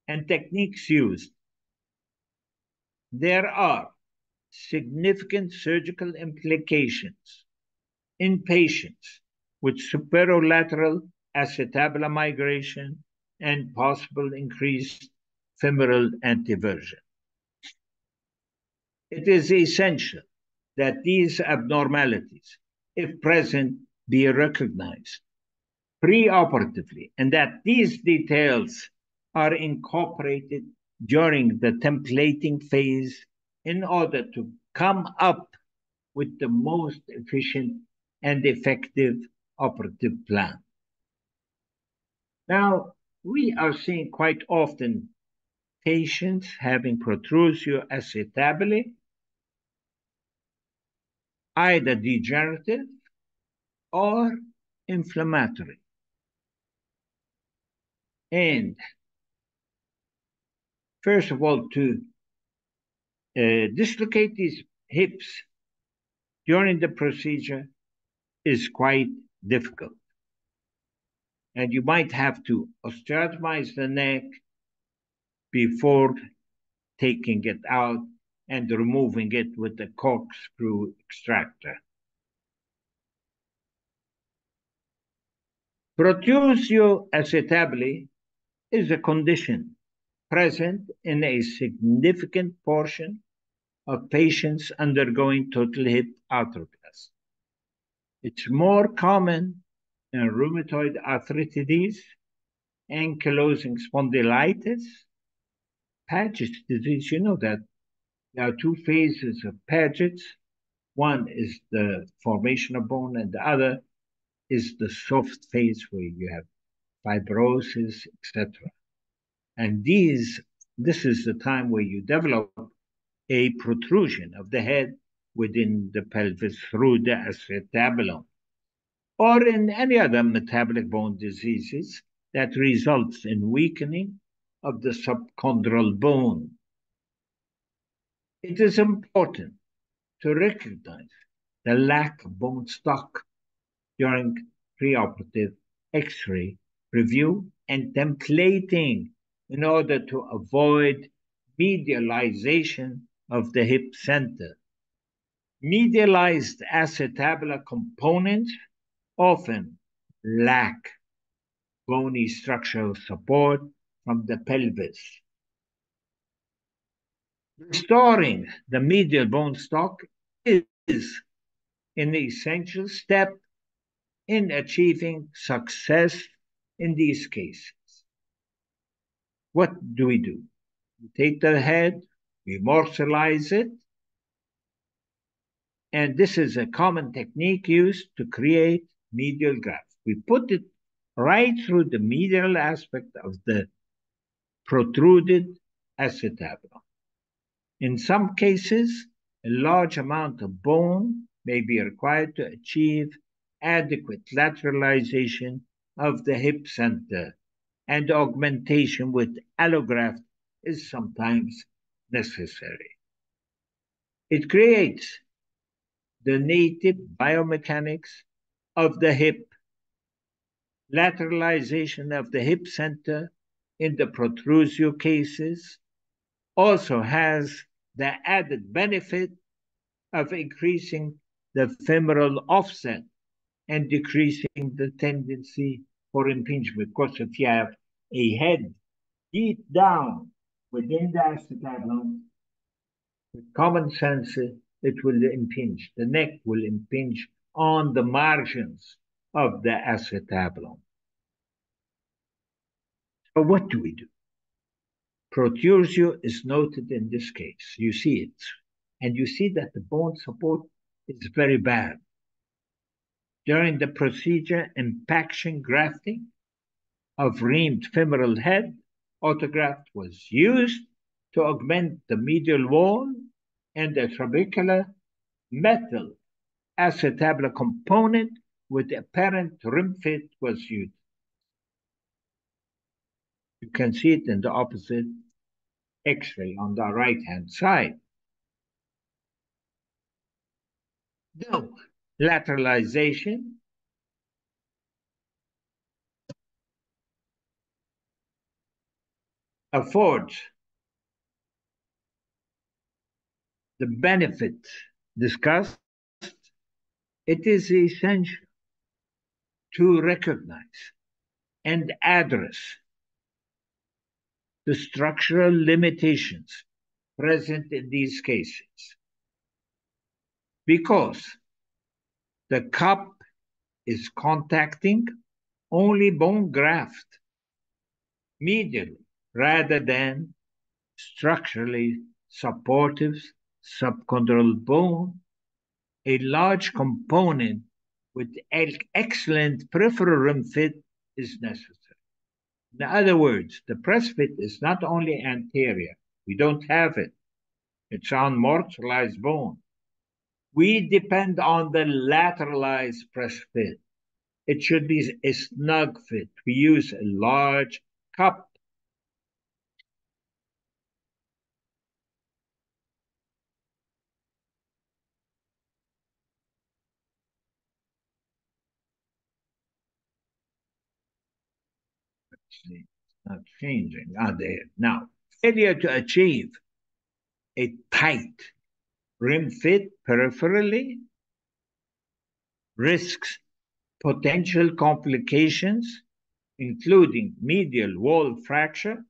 and techniques used. There are significant surgical implications in patients with superolateral acetabular migration and possible increased femoral anteversion. It is essential that these abnormalities, if present, be recognized preoperatively and that these details are incorporated during the templating phase in order to come up with the most efficient and effective operative plan. Now, we are seeing quite often patients having protrusio acetabulae, either degenerative or inflammatory. And first of all, to dislocate these hips during the procedure is quite difficult. And you might have to osteotomize the neck before taking it out and removing it with the corkscrew extractor. Protrusio acetabulae is a condition present in a significant portion of patients undergoing total hip arthroplasty. It's more common in rheumatoid arthritis, ankylosing spondylitis, Paget's disease. You know that there are two phases of Paget's. One is the formation of bone, and the other is the soft phase where you have fibrosis, etc. And this is the time where you develop a protrusion of the head within the pelvis through the acetabulum, or in any other metabolic bone diseases that results in weakening of the subchondral bone. It is important to recognize the lack of bone stock during preoperative X-ray review and templating in order to avoid medialization of the hip center. Medialized acetabular components often lack bony structural support from the pelvis. Restoring the medial bone stock is an essential step in achieving success in these cases. What do? We take the head, we morselize it, and this is a common technique used to create medial grafts. We put it right through the medial aspect of the protruded acetabulum. In some cases, a large amount of bone may be required to achieve adequate lateralization of the hip center, and augmentation with allograft is sometimes necessary. It creates the native biomechanics of the hip. Lateralization of the hip center in the protrusio cases also has the added benefit of increasing the femoral offset and decreasing the tendency for impingement. Of course, if you have a head deep down within the acetabulum, with common sense, it will impinge. The neck will impinge on the margins of the acetabulum. So what do? Protrusio is noted in this case. You see it. And you see that the bone support is very bad. During the procedure, impaction grafting of reamed femoral head autograft was used to augment the medial wall, and the trabecular metal acetabular component with apparent rim fit was used. You can see it in the opposite X-ray on the right-hand side. Now, lateralization affords the benefit discussed, it is essential to recognize and address the structural limitations present in these cases because the cup is contacting only bone graft medially rather than structurally supportive subchondral bone, a large component with excellent peripheral rim fit is necessary. In other words, the press fit is not only anterior, we don't have it, it's on mortualized bone. We depend on the lateralized press fit. It should be a snug fit. We use a large cup. It's not changing. There. Now, failure to achieve a tight rim fit peripherally risks potential complications, including medial wall fracture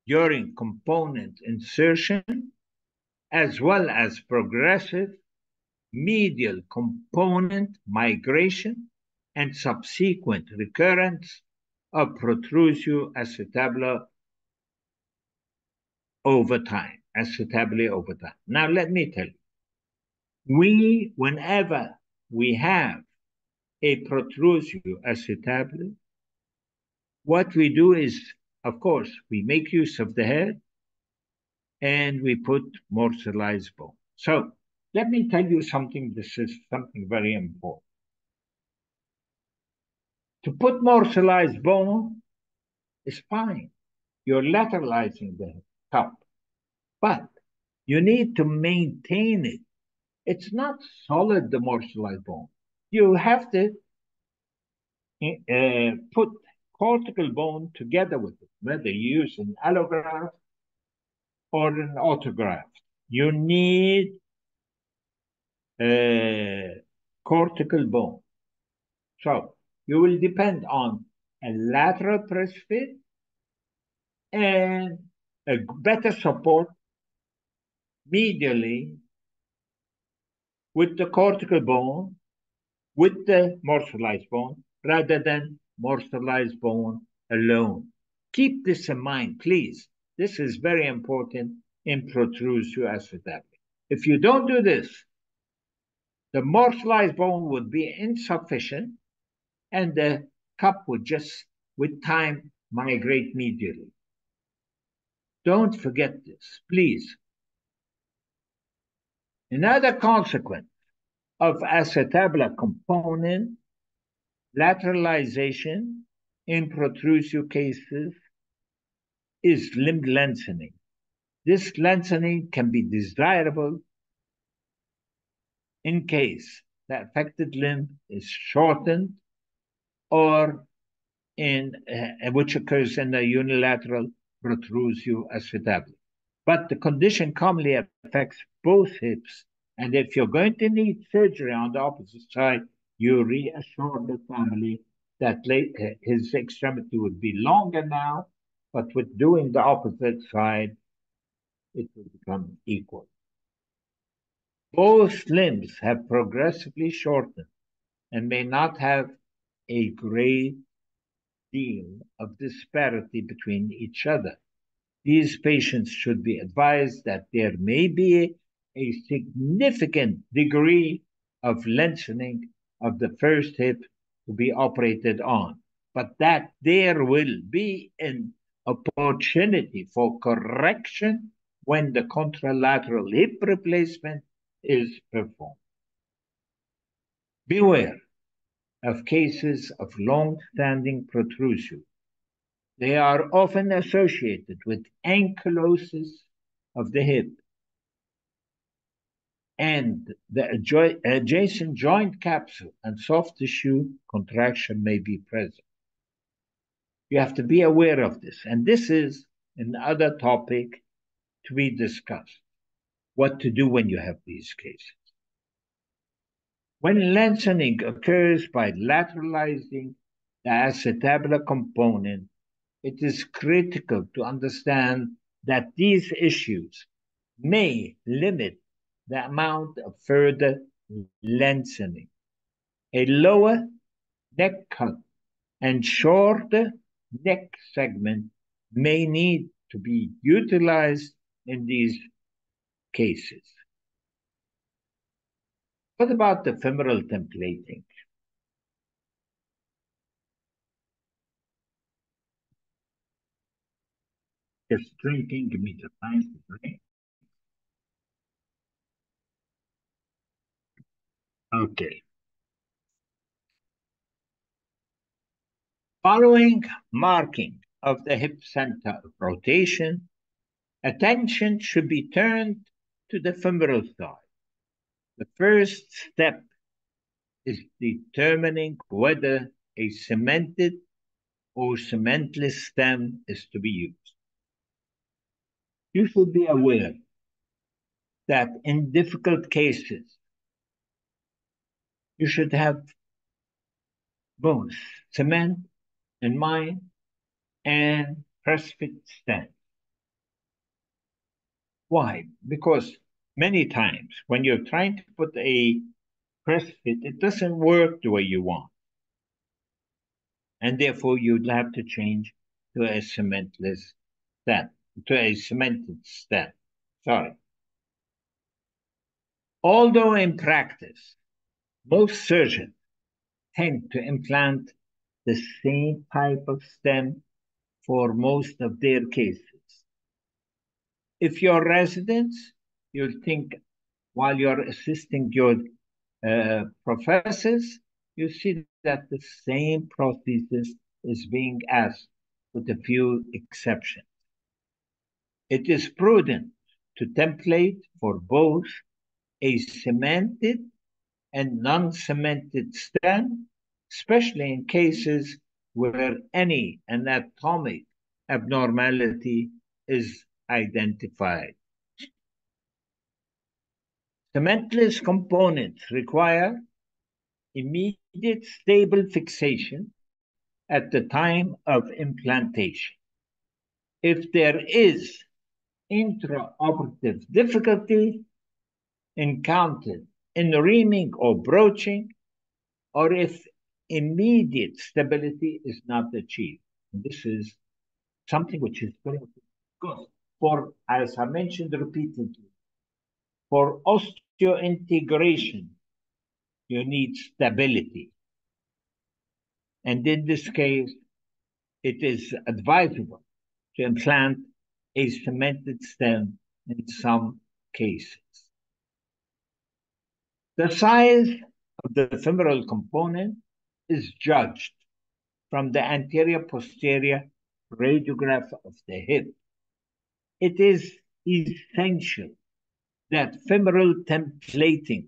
during component insertion, as well as progressive medial component migration and subsequent recurrence of protrusio acetabula over time, acetably over time. Now, let me tell you, whenever we have a protrusio acetably, what we do is, of course, we make use of the head and we put mortualized bone. So let me tell you something. This is something very important. To put mortualized bone is fine. You're lateralizing the cup, but you need to maintain it. It's not solid, the mortualized bone. You have to put cortical bone together with it, whether you use an allograft or an autograft. You need cortical bone. So you will depend on a lateral press fit and a better support medially with the cortical bone, with the mortualized bone, rather than mortualized bone alone. Keep this in mind, please. This is very important in protrusio acetably. If you don't do this, the mortualized bone would be insufficient and the cup would just, with time, migrate medially. Don't forget this, please. Another consequence of acetabula component lateralization in protrusio cases is limb lengthening. This lengthening can be desirable in case the affected limb is shortened or which occurs in the unilateral protrusio acetabuli. But the condition commonly affects both hips, and if you're going to need surgery on the opposite side, you reassure the family that his extremity would be longer now, but with doing the opposite side, it will become equal. Both limbs have progressively shortened and may not have a great deal of disparity between each other. These patients should be advised that there may be a significant degree of lengthening of the first hip to be operated on, but that there will be an opportunity for correction when the contralateral hip replacement is performed. Beware of cases of long-standing protrusion. They are often associated with ankylosis of the hip, and the adjacent joint capsule and soft tissue contraction may be present. You have to be aware of this. And this is another topic to be discussed. What to do when you have these cases. When lengthening occurs by lateralizing the acetabular component, it is critical to understand that these issues may limit the amount of further lengthening. A lower neck cut and shorter neck segment may need to be utilized in these cases. What about the femoral templating? Just drinking, give me the time to drink. Okay. Following marking of the hip center of rotation, attention should be turned to the femoral side. The first step is determining whether a cemented or cementless stem is to be used. You should be aware that in difficult cases, you should have both cement in mind and press fit stem. Why? Because many times when you're trying to put a press fit, it doesn't work the way you want. And therefore you'd have to change to a cementless stem, to a cemented stem. Sorry. Although in practice, most surgeons tend to implant the same type of stem for most of their cases. If you're residents, you'll think while you're assisting your professors, you see that the same prosthesis is being asked with a few exceptions. It is prudent to template for both a cemented and non-cemented stem, especially in cases where any anatomic abnormality is identified. Cementless components require immediate stable fixation at the time of implantation. If there is intraoperative difficulty encountered in reaming or broaching, or if immediate stability is not achieved. And this is something which is very good for, as I mentioned repeatedly, for osteointegration, you need stability. And in this case, it is advisable to implant a cemented stem in some cases. The size of the femoral component is judged from the anterior-posterior radiograph of the hip. It is essential that femoral templating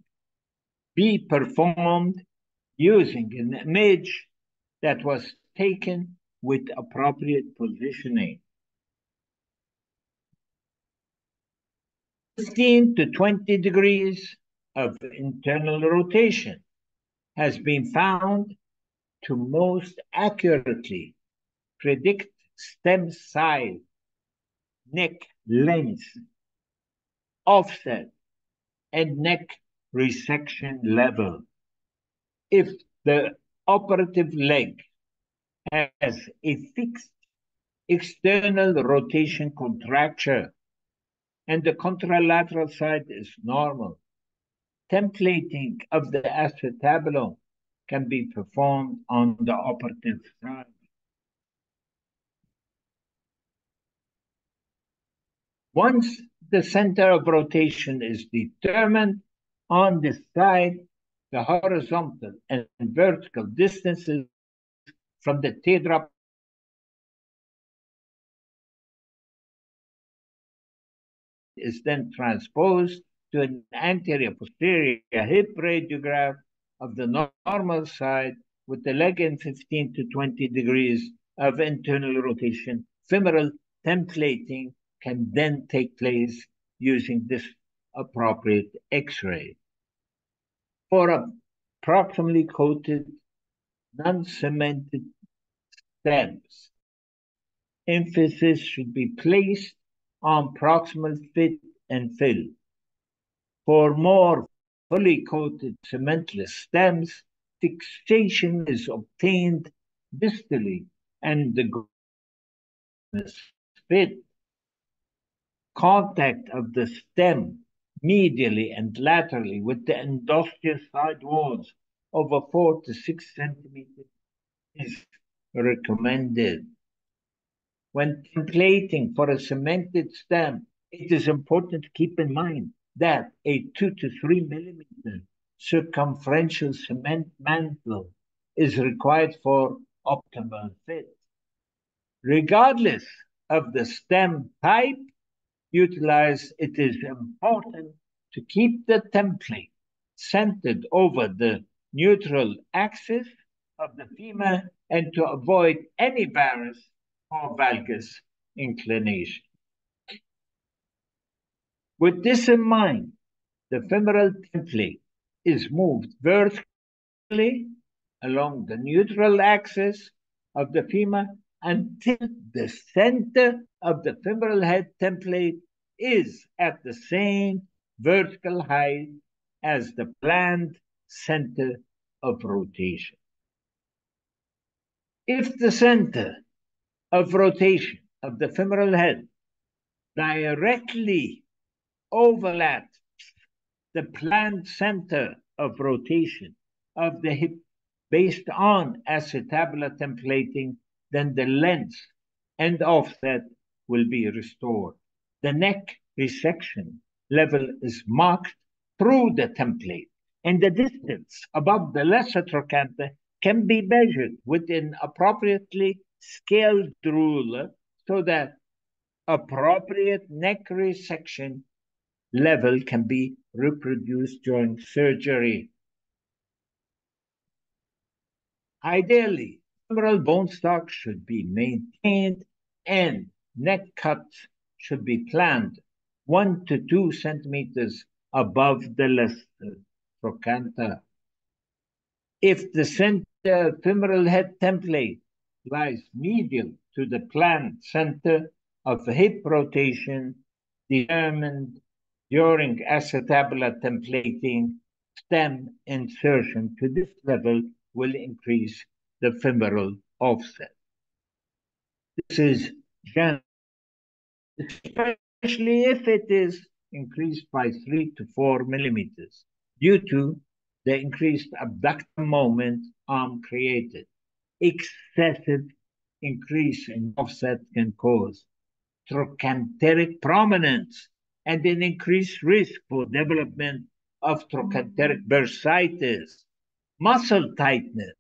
be performed using an image that was taken with appropriate positioning. 15 to 20 degrees of internal rotation has been found to most accurately predict stem size, neck length, offset, and neck resection level. If the operative leg has a fixed external rotation contracture and the contralateral side is normal, templating of the acetabulum can be performed on the operative side. Once the center of rotation is determined on this side, the horizontal and vertical distances from the teardrop is then transposed to an anterior posterior hip radiograph of the normal side with the leg in 15 to 20 degrees of internal rotation, femoral templating can then take place using this appropriate X-ray. For proximally coated, non-cemented stems, emphasis should be placed on proximal fit and fill. For more fully coated cementless stems, fixation is obtained distally and the fit. Contact of the stem medially and laterally with the endosteal side walls over 4 to 6 centimeters is recommended. When templating for a cemented stem, it is important to keep in mind that a 2 to 3 millimeter circumferential cement mantle is required for optimal fit. Regardless of the stem type utilized, it is important to keep the template centered over the neutral axis of the femur and to avoid any varus or valgus inclination. With this in mind, the femoral template is moved vertically along the neutral axis of the femur until the center of the femoral head template is at the same vertical height as the planned center of rotation. If the center of rotation of the femoral head directly overlaps the planned center of rotation of the hip based on acetabular templating, then the length and offset will be restored. The neck resection level is marked through the template, and the distance above the lesser trochanter can be measured with an appropriately scaled ruler so that appropriate neck resection level can be reproduced during surgery. Ideally, femoral bone stock should be maintained and neck cuts should be planned 1 to 2 centimeters above the lesser trochanter. If the center femoral head template lies medial to the planned center of hip rotation determined during acetabular templating, stem insertion to this level will increase the femoral offset. This is general, especially if it is increased by 3 to 4 millimeters due to the increased abductor moment arm created. Excessive increase in offset can cause trochanteric prominence and an increased risk for development of trochanteric bursitis, muscle tightness.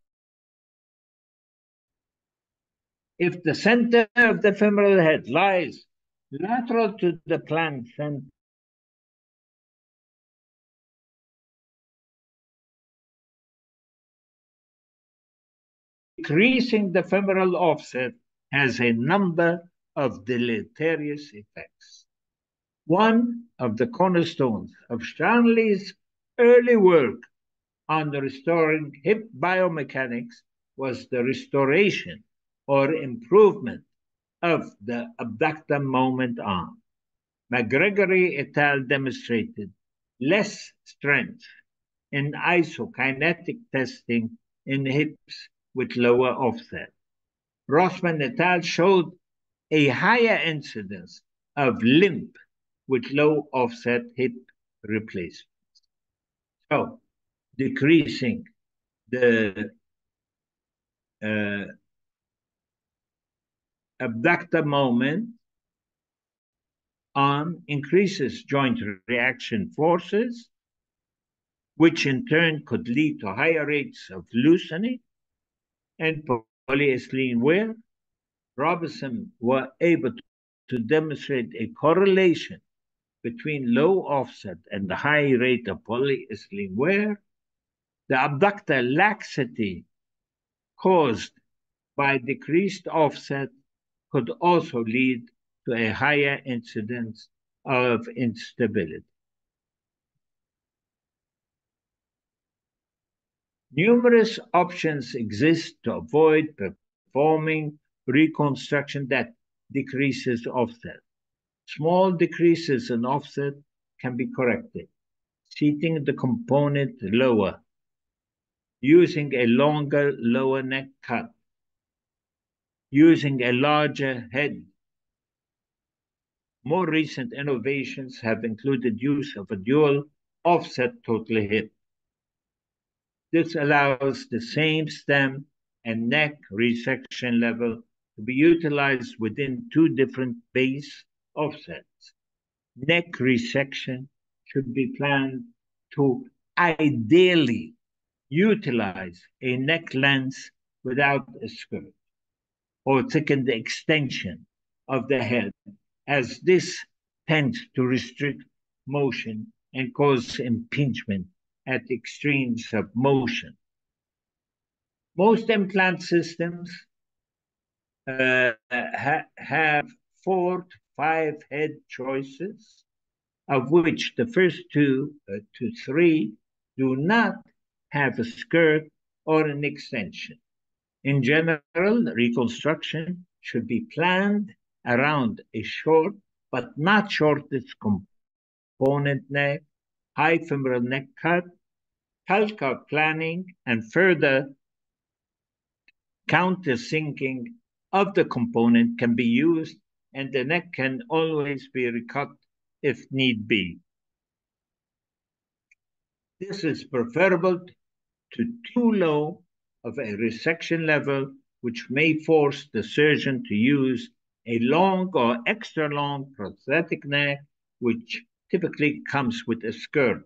If the center of the femoral head lies lateral to the planned center, decreasing the femoral offset has a number of deleterious effects. One of the cornerstones of Stanley's early work on restoring hip biomechanics was the restoration or improvement of the abductor moment arm. McGregory et al. Demonstrated less strength in isokinetic testing in hips with lower offset. Rossman et al. Showed a higher incidence of limp with low offset hip replacements. So, decreasing the abductor moment arm increases joint reaction forces, which in turn could lead to higher rates of loosening and polyethylene wear. Robinson were able to demonstrate a correlation between low offset and the high rate of polyethylene wear. The abductor laxity caused by decreased offset could also lead to a higher incidence of instability. Numerous options exist to avoid performing reconstruction that decreases offset. Small decreases in offset can be corrected, seating the component lower, using a longer lower neck cut, using a larger head. More recent innovations have included use of a dual offset total hip. This allows the same stem and neck resection level to be utilized within two different base offsets. Neck resection should be planned to ideally utilize a neck lens without a skirt or thicken the extension of the head, as this tends to restrict motion and cause impingement at extremes of motion. Most implant systems have 4 to 5 head choices, of which the first 2 to 3 do not have a skirt or an extension. In general, reconstruction should be planned around a short but not shortest component neck, high femoral neck cut, calcar planning, and further countersinking of the component can be used, and the neck can always be recut if need be. This is preferable to too low of a resection level, which may force the surgeon to use a long or extra long prosthetic neck, which typically comes with a skirt.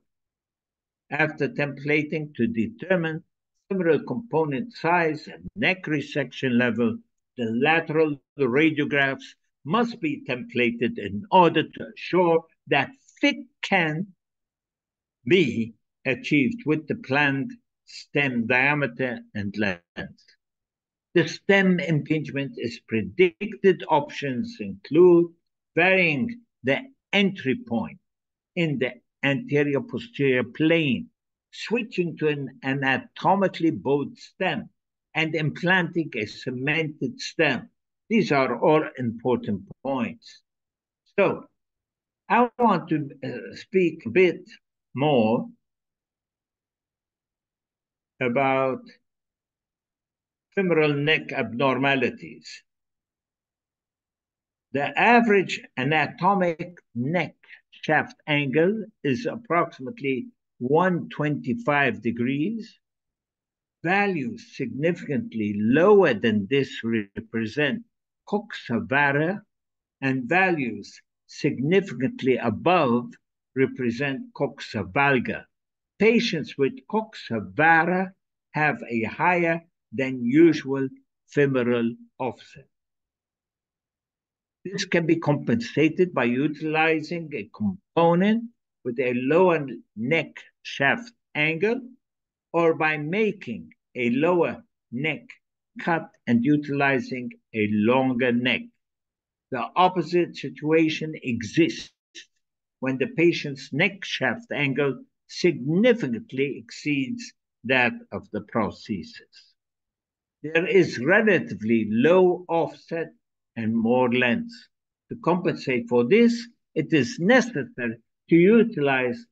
After templating to determine femoral component size and neck resection level, the lateral radiographs must be templated in order to assure that fit can be achieved with the planned stem diameter and length. The stem impingement is predicted. Options include varying the entry point in the anterior posterior plane, switching to an anatomically bowed stem, and implanting a cemented stem. These are all important points. So I want to speak a bit more about femoral neck abnormalities. The average anatomic neck shaft angle is approximately 125 degrees. Values significantly lower than this represent coxa vara, and values significantly above represent coxa valga. Patients with coxa vara have a higher than usual femoral offset. This can be compensated by utilizing a component with a lower neck shaft angle, or by making a lower neck cut and utilizing a longer neck. The opposite situation exists when the patient's neck shaft angle significantly exceeds that of the prosthesis. There is relatively low offset and more length. To compensate for this, it is necessary to utilize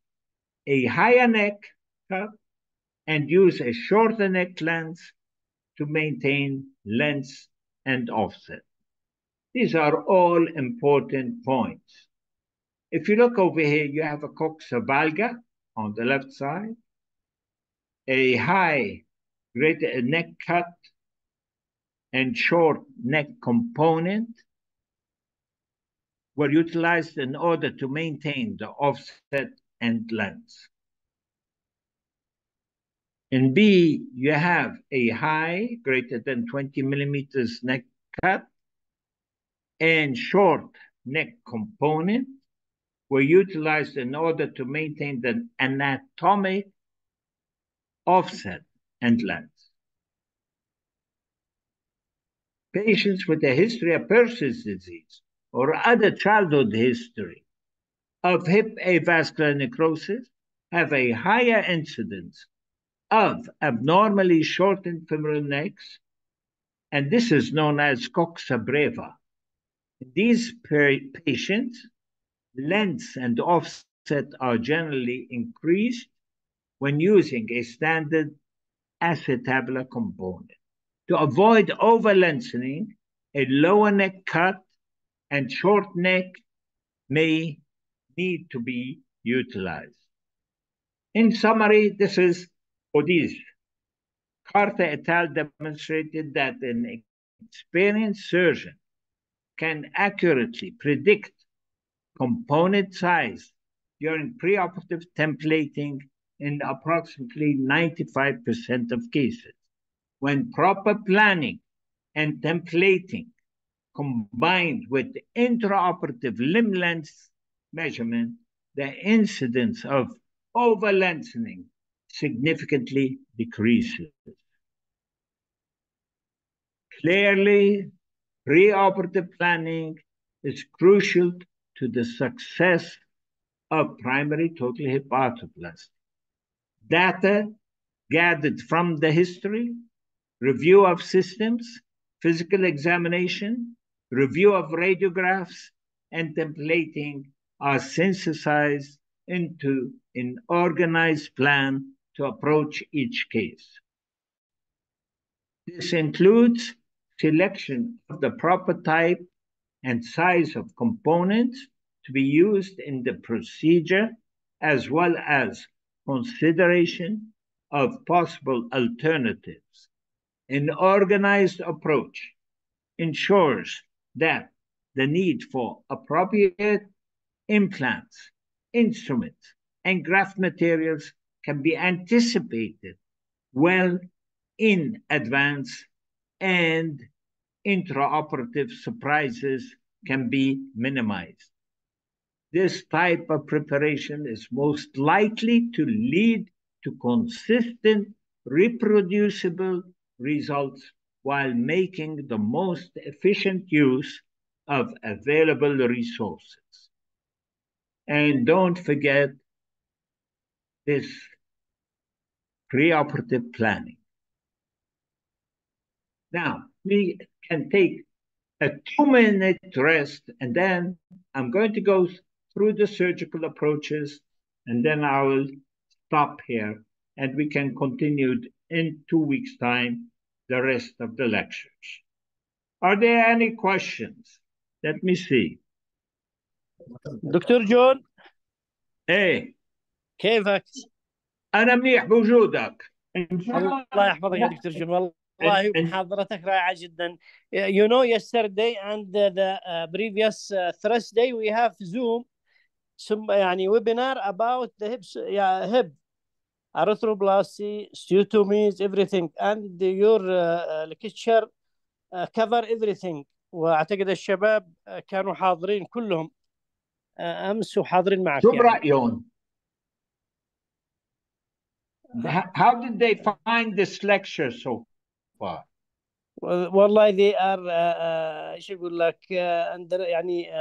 a higher neck cut and use a shorter neck length to maintain length and offset. These are all important points. If you look over here, you have a coxa valga on the left side, a high greater neck cut and short neck component were utilized in order to maintain the offset and length. In B, you have a high greater than 20 millimeters neck cut and short neck component were utilized in order to maintain the anatomic offset and length. Patients with a history of Percy's disease or other childhood history of hip avascular necrosis have a higher incidence of abnormally shortened femoral necks, and this is known as coxa brava. In these patients, length and offset are generally increased when using a standard acetabular component. To avoid over-lengthening, a lower neck cut and short neck may need to be utilized. In summary, this is Odis. Carter et al. Demonstrated that an experienced surgeon can accurately predict component size during preoperative templating in approximately 95% of cases. When proper planning and templating combined with intraoperative limb length measurement, the incidence of over-lengthening significantly decreases. Clearly, preoperative planning is crucial to the success of primary total hip arthroplasty. Data gathered from the history, review of systems, physical examination, review of radiographs, and templating are synthesized into an organized plan to approach each case. This includes selection of the proper type and size of components to be used in the procedure, as well as consideration of possible alternatives. An organized approach ensures that the need for appropriate implants, instruments, and graft materials can be anticipated well in advance, and intraoperative surprises can be minimized. This type of preparation is most likely to lead to consistent, reproducible results while making the most efficient use of available resources. And don't forget this preoperative planning. Now, we can take a 2-minute rest, and then I'm going to go through the surgical approaches, and then I will stop here, and we can continue in 2 weeks' time the rest of the lectures. Are there any questions? Let me see. دكتور جون ايه كيفك؟ انا منيح بوجودك. الله يحفظك يا دكتور جون، والله محاضرتك رائعة جدا. You know, yesterday and the previous Thursday we have Zoom some يعني webinar about the hips, hip arthroplasty, osteotomies, everything, and your lecture cover everything. واعتقد الشباب كانوا حاضرين كلهم امس وحاضرين معك. شو برأيهم؟ How did they find this lecture so far? والله they are ايش يقول لك يعني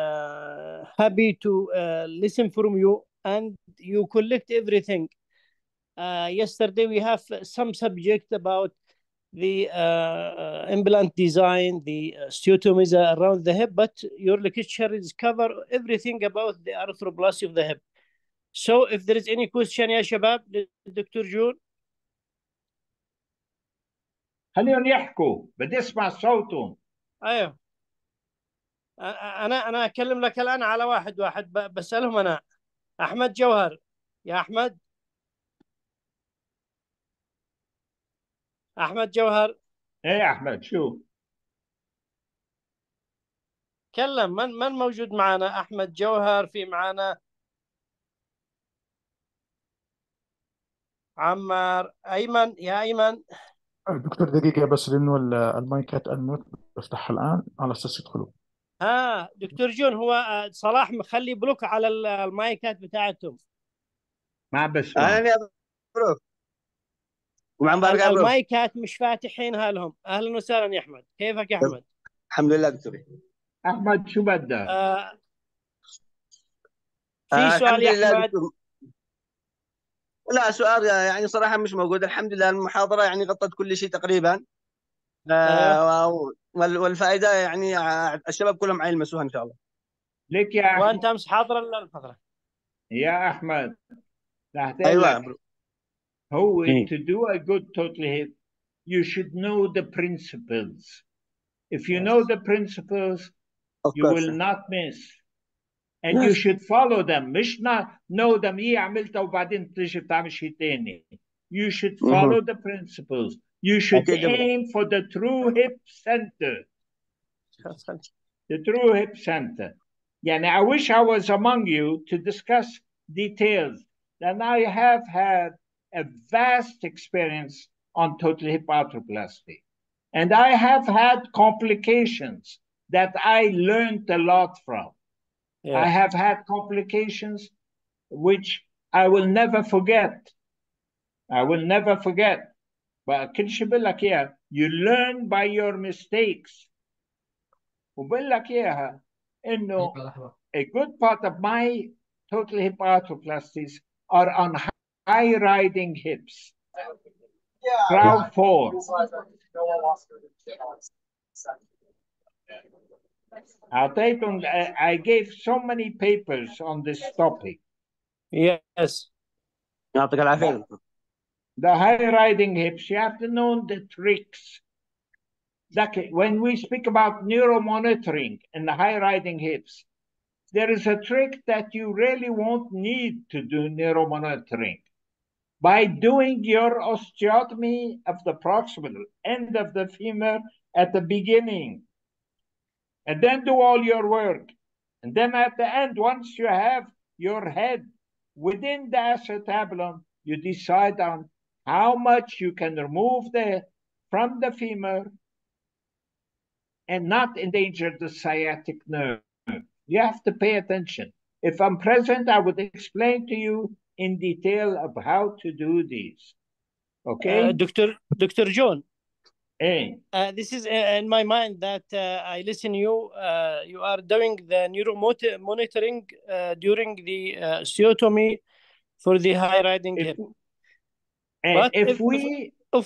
happy to listen from you and you collect everything. Yesterday we have some subject about the implant design, the osteotomies around the hip, but your lecture is cover everything about the arthroplasty of the hip. So if there is any question يا شباب للدكتور جون. خليهم يحكوا، بدي اسمع صوتهم. ايوه انا اكلم لك الان على واحد واحد بسالهم. انا احمد جوهر، يا احمد، احمد جوهر. ايه احمد، شو كلم. من موجود معنا؟ احمد جوهر، في معنا عمار، ايمن. يا ايمن دكتور دقيقة بس، لأنه المايكات الموت بفتحها الآن على أساس يدخلوا. دكتور جون، هو صلاح مخلي بلوك على المايكات بتاعتهم. ما بسمع. انا بروك ومع مبارك المايكات مش فاتحينها لهم. اهلا وسهلا يا احمد، كيفك يا احمد؟ الحمد لله دكتور. احمد شو بدك؟ في سؤال الحمد يا لله احمد؟ دكتور. لا سؤال يعني صراحة مش موجود. الحمد لله المحاضرة يعني غطت كل شيء تقريبا. ايوه. والفائدة يعني الشباب كلهم يلمسوها إن شاء الله. ليك يا وانت احمد امس حاضر المحاضره؟ يا احمد رح اقول أيوة. لك هو to do a good total hip you should know the principles. If you know the principles Of you course. will not miss and you should follow them. مش not know them هي عملتها وبعدين تيجي بتعمل شيء تاني. You should follow the principles. You should أكيد. aim for the true hip center. The true hip center. Yani, I wish I was among you to discuss details. And I have had a vast experience on total hip arthroplasty. And I have had complications that I learned a lot from. Yeah. I have had complications which I will never forget. I will never forget. But كل شيء بقول لك إياها you learn by your mistakes. وبقول لك إياها إنه a good part of my total hip arthroplasties are on high riding hips. Crowd 4. I gave so many papers on this topic. Yes. يعطيك العافية. The high riding hips, you have to know the tricks. When we speak about neuromonitoring and the high riding hips, there is a trick that you really won't need to do neuromonitoring. By doing your osteotomy of the proximal end of the femur at the beginning, and then do all your work. And then at the end, once you have your head within the acetabulum, you decide on how much you can remove from the femur and not endanger the sciatic nerve. You have to pay attention. If I'm present, I would explain to you in detail of how to do these. Okay? Dr. Jone, Hey. this is in my mind that I listen you. You are doing the neuromonitoring during the osteotomy for the high riding hip. But if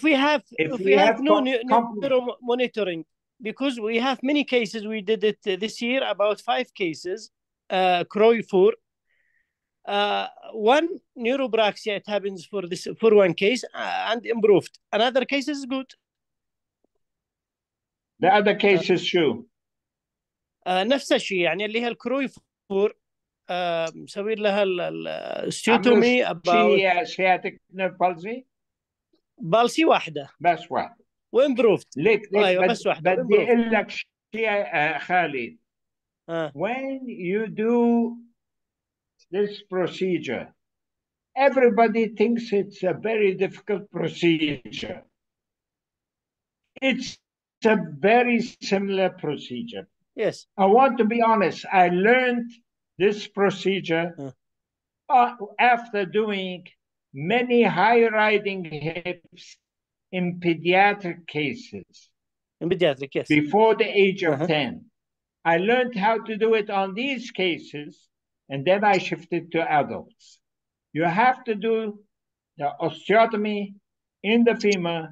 we have no neuro monitoring, because we have many cases, we did it this year, about 5 cases, CROI 4. One neurobraxia, it happens for one case and improved. Another case is good. The other cases شو؟ نفس الشيء يعني اللي هي الكروي 4 مسوي لها الاستيوتومي about sciatic nerve palsy بالسي واحده بس واحده وامبروفد. ليك ايوه بس واحده بدي اقول لك شيء خالد. when you do this procedure everybody thinks it's a very difficult procedure. It's a very similar procedure. Yes. I want to be honest. I learned this procedure after doing many high riding hips in pediatric cases. In pediatric, yes. Before the age of 10. I learned how to do it on these cases, and then I shifted to adults. You have to do the osteotomy in the femur.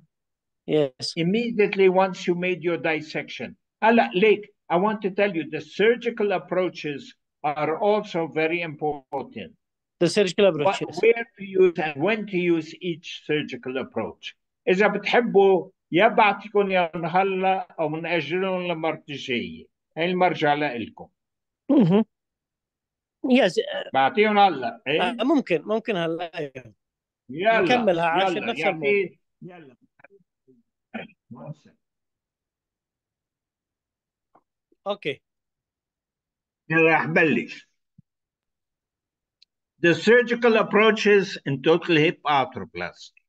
Yes. Immediately once you made your dissection. Lake, I want to tell you the surgical approaches are also very important. The surgical approaches. Where to use and when to use each surgical approach. إذا بتحبوا يا بعطيكم يا هلا أو من أجلهم للمرة الجاية. هاي المرجع لإلكم. يس. بعطيهم هلا. إيه؟ ممكن هلا. يلا. نكملها عشان نفس الموضوع. يلا. اوكي. يلا رح بلش. The surgical approaches in total hip arthroplasty.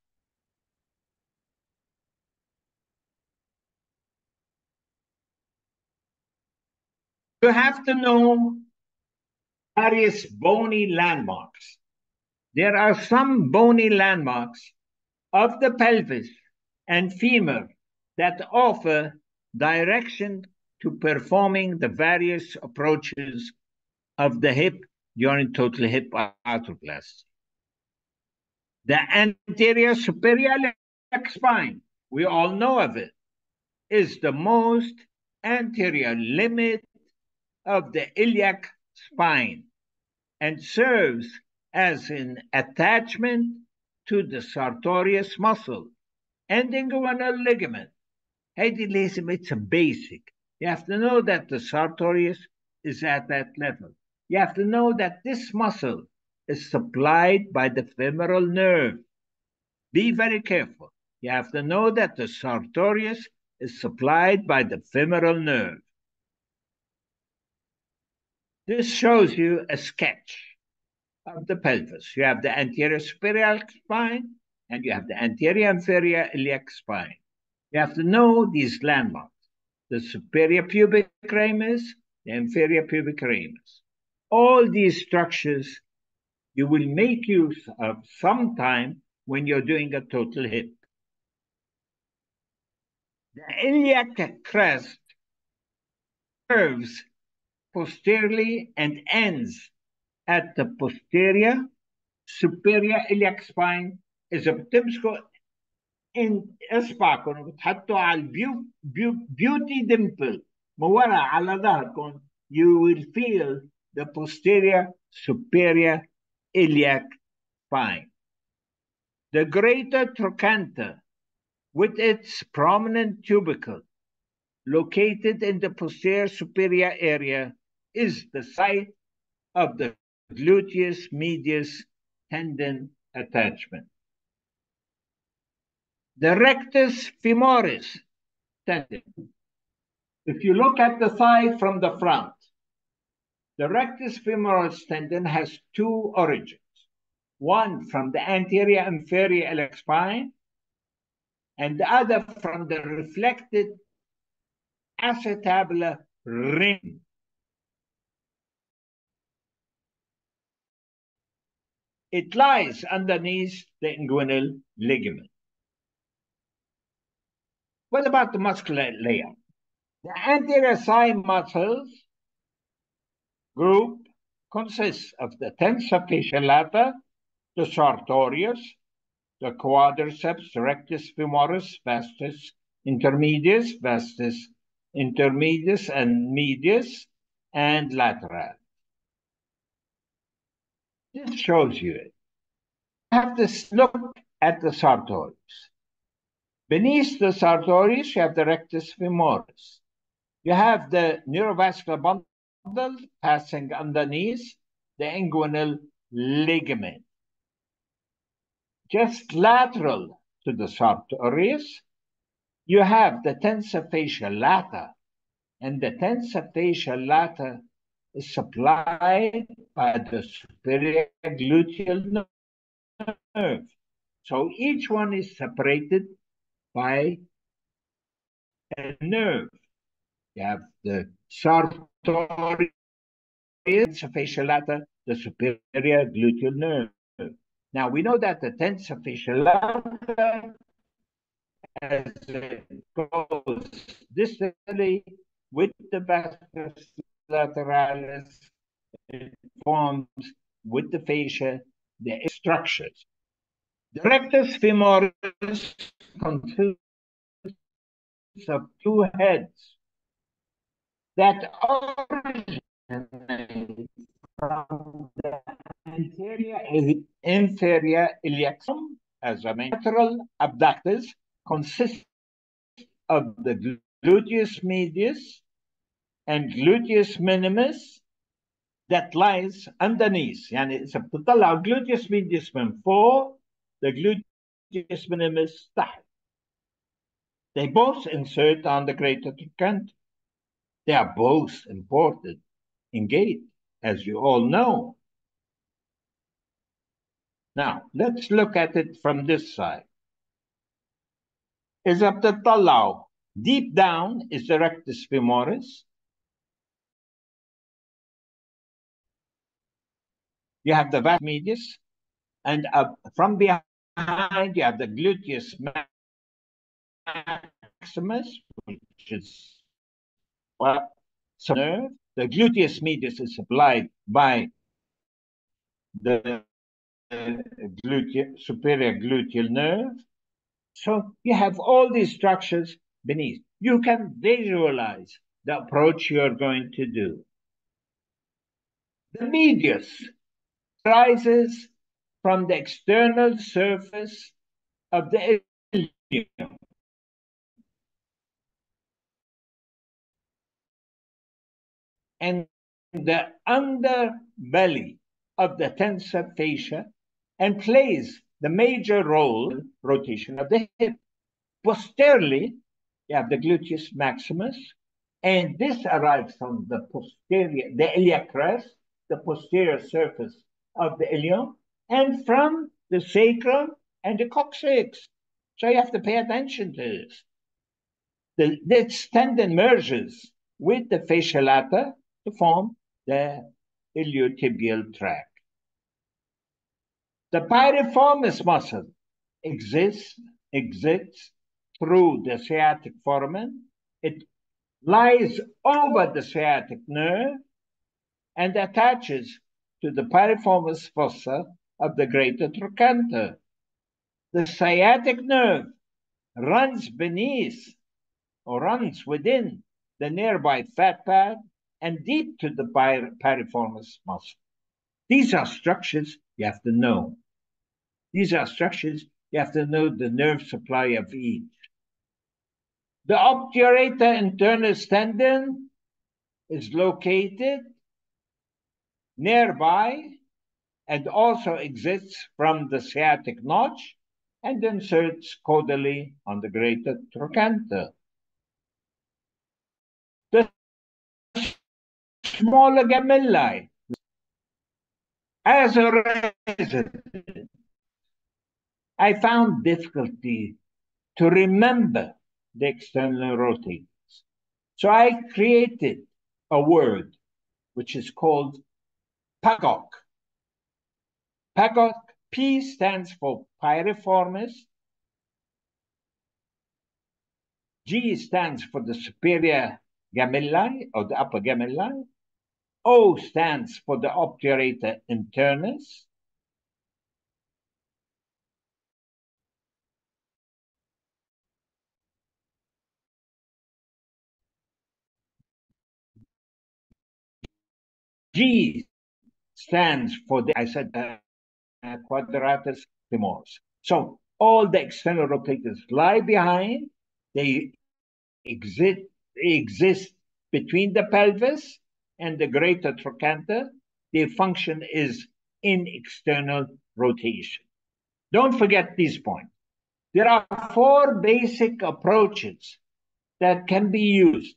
You have to know various bony landmarks. There are some bony landmarks of the pelvis and femur that offer direction to performing the various approaches of the hip during total hip arthroplasty. The anterior superior iliac spine, we all know of it, is the most anterior limit of the iliac spine and serves as an attachment to the sartorius muscle and inguinal ligament. It's a basic. You have to know that the sartorius is at that level. You have to know that this muscle is supplied by the femoral nerve. Be very careful. You have to know that the sartorius is supplied by the femoral nerve. This shows you a sketch of the pelvis. You have the anterior superior spine and you have the anterior inferior iliac spine. You have to know these landmarks. The superior pubic ramus, the inferior pubic ramus. All these structures you will make use of sometime when you're doing a total hip. The iliac crest curves posteriorly and ends at the posterior superior iliac spine. إذا بتمسكوا اصبعكم وبتحطوا على beauty dimple من ورا على ظهركم, you will feel the posterior superior iliac spine. The greater trochanter, with its prominent tubercle located in the posterior superior area, is the site of the gluteus medius tendon attachment. The rectus femoris tendon. If you look at the thigh from the front, the rectus femoris tendon has two origins. One from the anterior inferior iliac spine, and the other from the reflected acetabular ring. It lies underneath the inguinal ligament. What about the muscular layout? The anterior thigh muscles group consists of the tensor fasciae lata, the sartorius, the quadriceps, rectus femoris, vastus intermedius, and medius, and lateral. This shows you it. You have to look at the sartorius. Beneath the sartorius, you have the rectus femoris. You have the neurovascular bundle passing underneath the inguinal ligament. Just lateral to the sartorius, you have the tensor fasciae lata, and the tensor fasciae lata is supplied by the superior gluteal nerve. So each one is separated by a nerve. You have the sartorius, tensor fasciae lata, the superior gluteal nerve. Now we know that the tensor fasciae lata, as it goes distally with the vastus lateralis, it forms with the fascia the structures. The rectus femoris consists of two heads that originate from the anterior and inferior iliac as a lateral abductors consist of the gluteus medius and gluteus minimus that lies underneath. يعني إذا بتطلعوا gluteus medius من فوق, the gluteus minimus تحت. They both insert on the greater trochanter. They are both important in gait, as you all know. Now, let's look at it from this side. إذا بتطلعوا, deep down is the rectus femoris. You have the vas medius, and from behind you have the gluteus maximus, which is Well, so nerve, the gluteus medius is supplied by the superior gluteal nerve. So you have all these structures beneath. You can visualize the approach you're going to do. The medius rises from the external surface of the ilium. And the underbelly of the tensor fascia and plays the major role in rotation of the hip. Posteriorly, you have the gluteus maximus, and this arrives from the posterior, the iliac crest, the posterior surface of the ilium, and from the sacrum and the coccyx. So you have to pay attention to this. This tendon merges with the fascia lata to form the iliotibial tract. The piriformis muscle exits through the sciatic foramen. It lies over the sciatic nerve and attaches to the piriformis fossa of the greater trochanter. The sciatic nerve runs beneath or runs within the nearby fat pad and deep to the piriformis muscle. These are structures you have to know. These are structures you have to know the nerve supply of each. The obturator internus tendon is located nearby and also exists from the sciatic notch and inserts caudally on the greater trochanter. The smaller gemelli, as a resident, I found difficulty to remember the external rotators. So I created a word which is called PAGOK. PAGOK, P stands for piriformis, G stands for the superior gemelli or the upper gemelli, O stands for the obturator internus, G stands for the, quadratus femoris. So all the external rotators lie behind. They exist between the pelvis and the greater trochanter. Their function is in external rotation. Don't forget these points. There are 4 basic approaches that can be used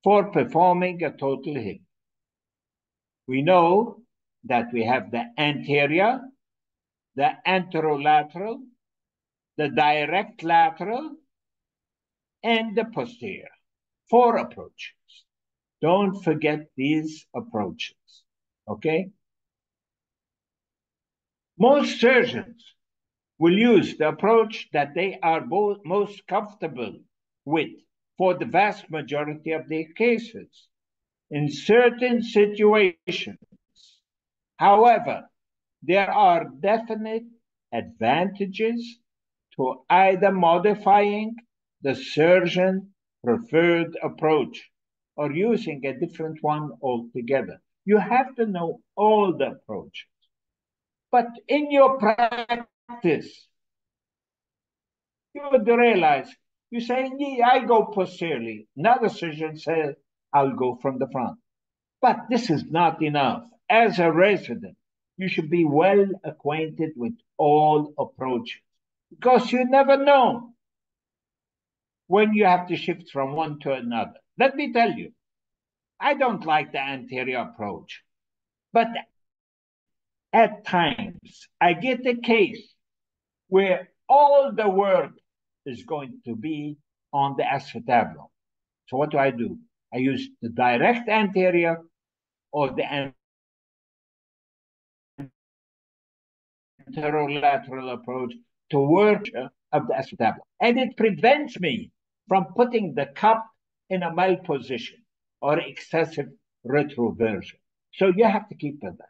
for performing a total hip. We know that we have the anterior, the anterolateral, the direct lateral, and the posterior. 4 approaches. Don't forget these approaches, okay? Most surgeons will use the approach that they are most comfortable with for the vast majority of their cases. In certain situations, however, there are definite advantages to either modifying the surgeon preferred approach or using a different one altogether. You have to know all the approaches. But in your practice, you would realize, you say, yeah, I go posteriorly. Another surgeon says, I'll go from the front. But this is not enough. As a resident, you should be well acquainted with all approaches because you never know when you have to shift from one to another. Let me tell you, I don't like the anterior approach, but at times I get a case where all the work is going to be on the acetabulum. So what do? I use the direct anterior or the anterolateral approach to work of the acetabulum. And it prevents me from putting the cup in a malposition. or excessive retroversion. So you have to keep with that.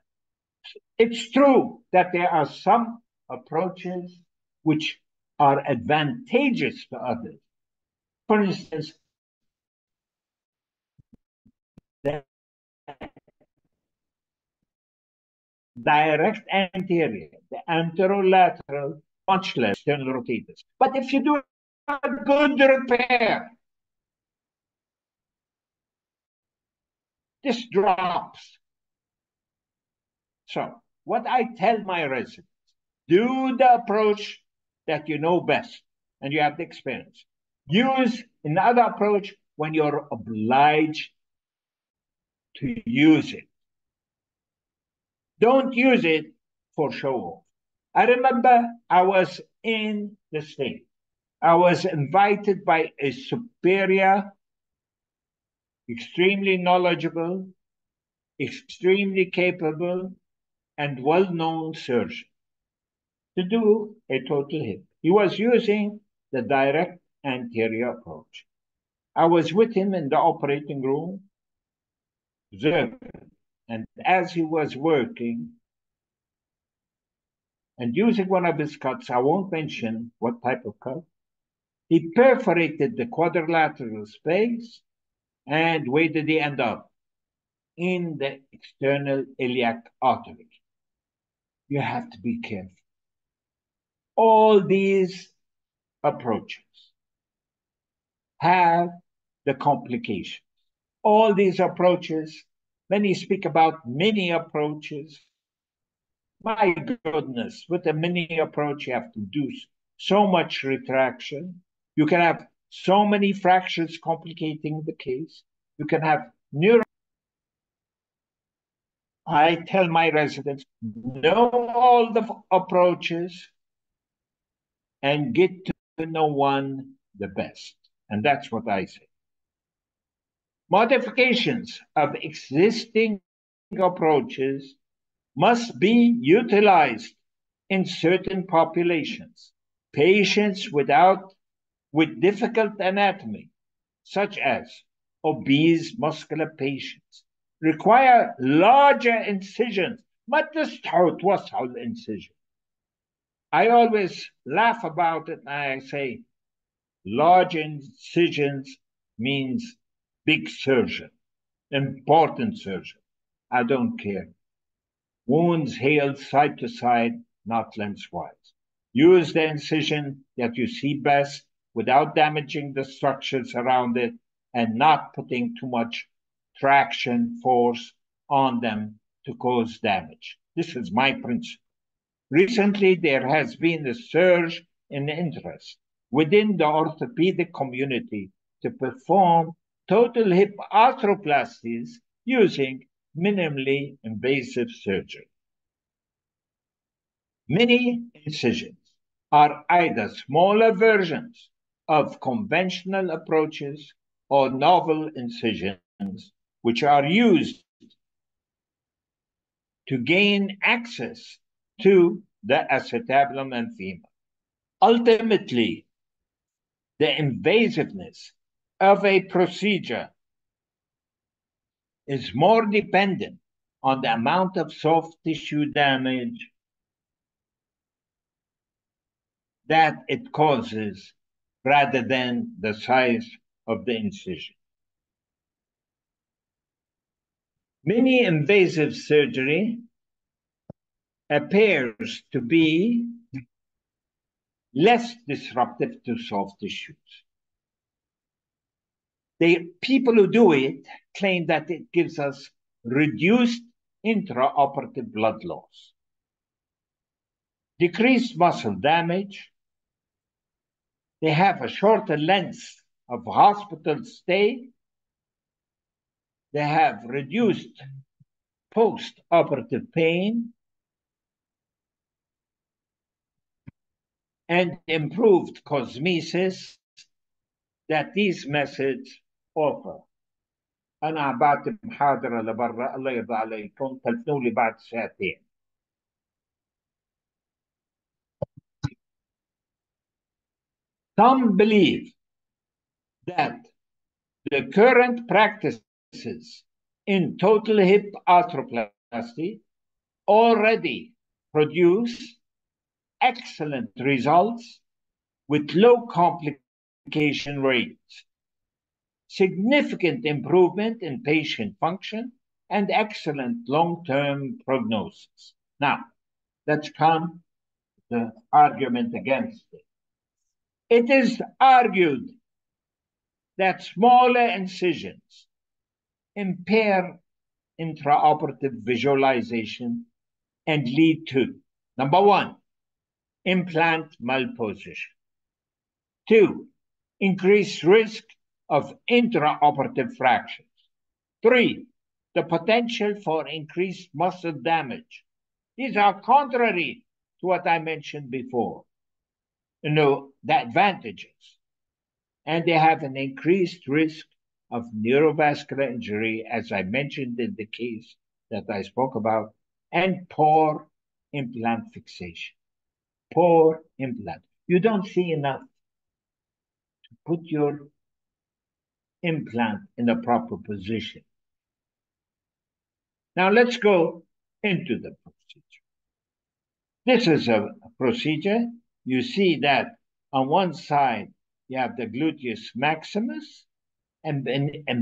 It's true that there are some approaches which are advantageous to others. For instance, the direct anterior, the anterolateral, much less external rotators. But if you do a good repair, this drops. So what I tell my residents, do the approach that you know best and you have the experience. Use another approach when you're obliged to use it. Don't use it for show off. I remember I was in the States. I was invited by a superior, extremely knowledgeable, extremely capable, and well-known surgeon to do a total hip. He was using the direct anterior approach. I was with him in the operating room, observing, and as he was working and using one of his cuts, I won't mention what type of cut, he perforated the quadrilateral space, and where did he end up? In the external iliac artery. You have to be careful. All these approaches have the complications. All these approaches, many speak about many approaches. My goodness, with a mini approach, you have to do so much retraction. You can have so many fractures complicating the case. You can have neuro. I tell my residents, know all the approaches and get to know one the best. And that's what I say. Modifications of existing approaches must be utilized in certain populations. Patients with difficult anatomy, such as obese muscular patients, require larger incisions, ما توسعوا incision. I always laugh about it and I say, large incisions means big surgeon, important surgeon. I don't care. Wounds healed side to side, not lengthwise. Use the incision that you see best without damaging the structures around it and not putting too much traction force on them to cause damage. This is my principle. Recently, there has been a surge in interest within the orthopedic community to perform total hip arthroplasties using minimally invasive surgery. Many incisions are either smaller versions of conventional approaches or novel incisions, which are used to gain access to the acetabulum and femur. Ultimately, the invasiveness of a procedure is more dependent on the amount of soft tissue damage that it causes rather than the size of the incision. Mini invasive surgery appears to be less disruptive to soft tissues. The people who do it claim that it gives us reduced intraoperative blood loss, decreased muscle damage. They have a shorter length of hospital stay. They have reduced post-operative pain and improved cosmesis that these methods offer. أنا بعت محاضرة لبرا الله يرضى عليكم تلفنوا لي بعد ساعتين. Some believe that the current practices in total hip arthroplasty already produce excellent results with low complication rates, significant improvement in patient function, and excellent long-term prognosis. Now, let's come to the argument against it. It is argued that smaller incisions impair intraoperative visualization and lead to, number one, implant malposition. Two, increased risk of intraoperative fractures. Three, the potential for increased muscle damage. These are contrary to what I mentioned before. The advantages. And they have an increased risk of neurovascular injury, as I mentioned in the case that I spoke about, and poor implant fixation. Poor implant. You don't see enough to put your implant in a proper position. Now let's go into the procedure. This is a procedure. You see that on one side, you have the gluteus maximus, and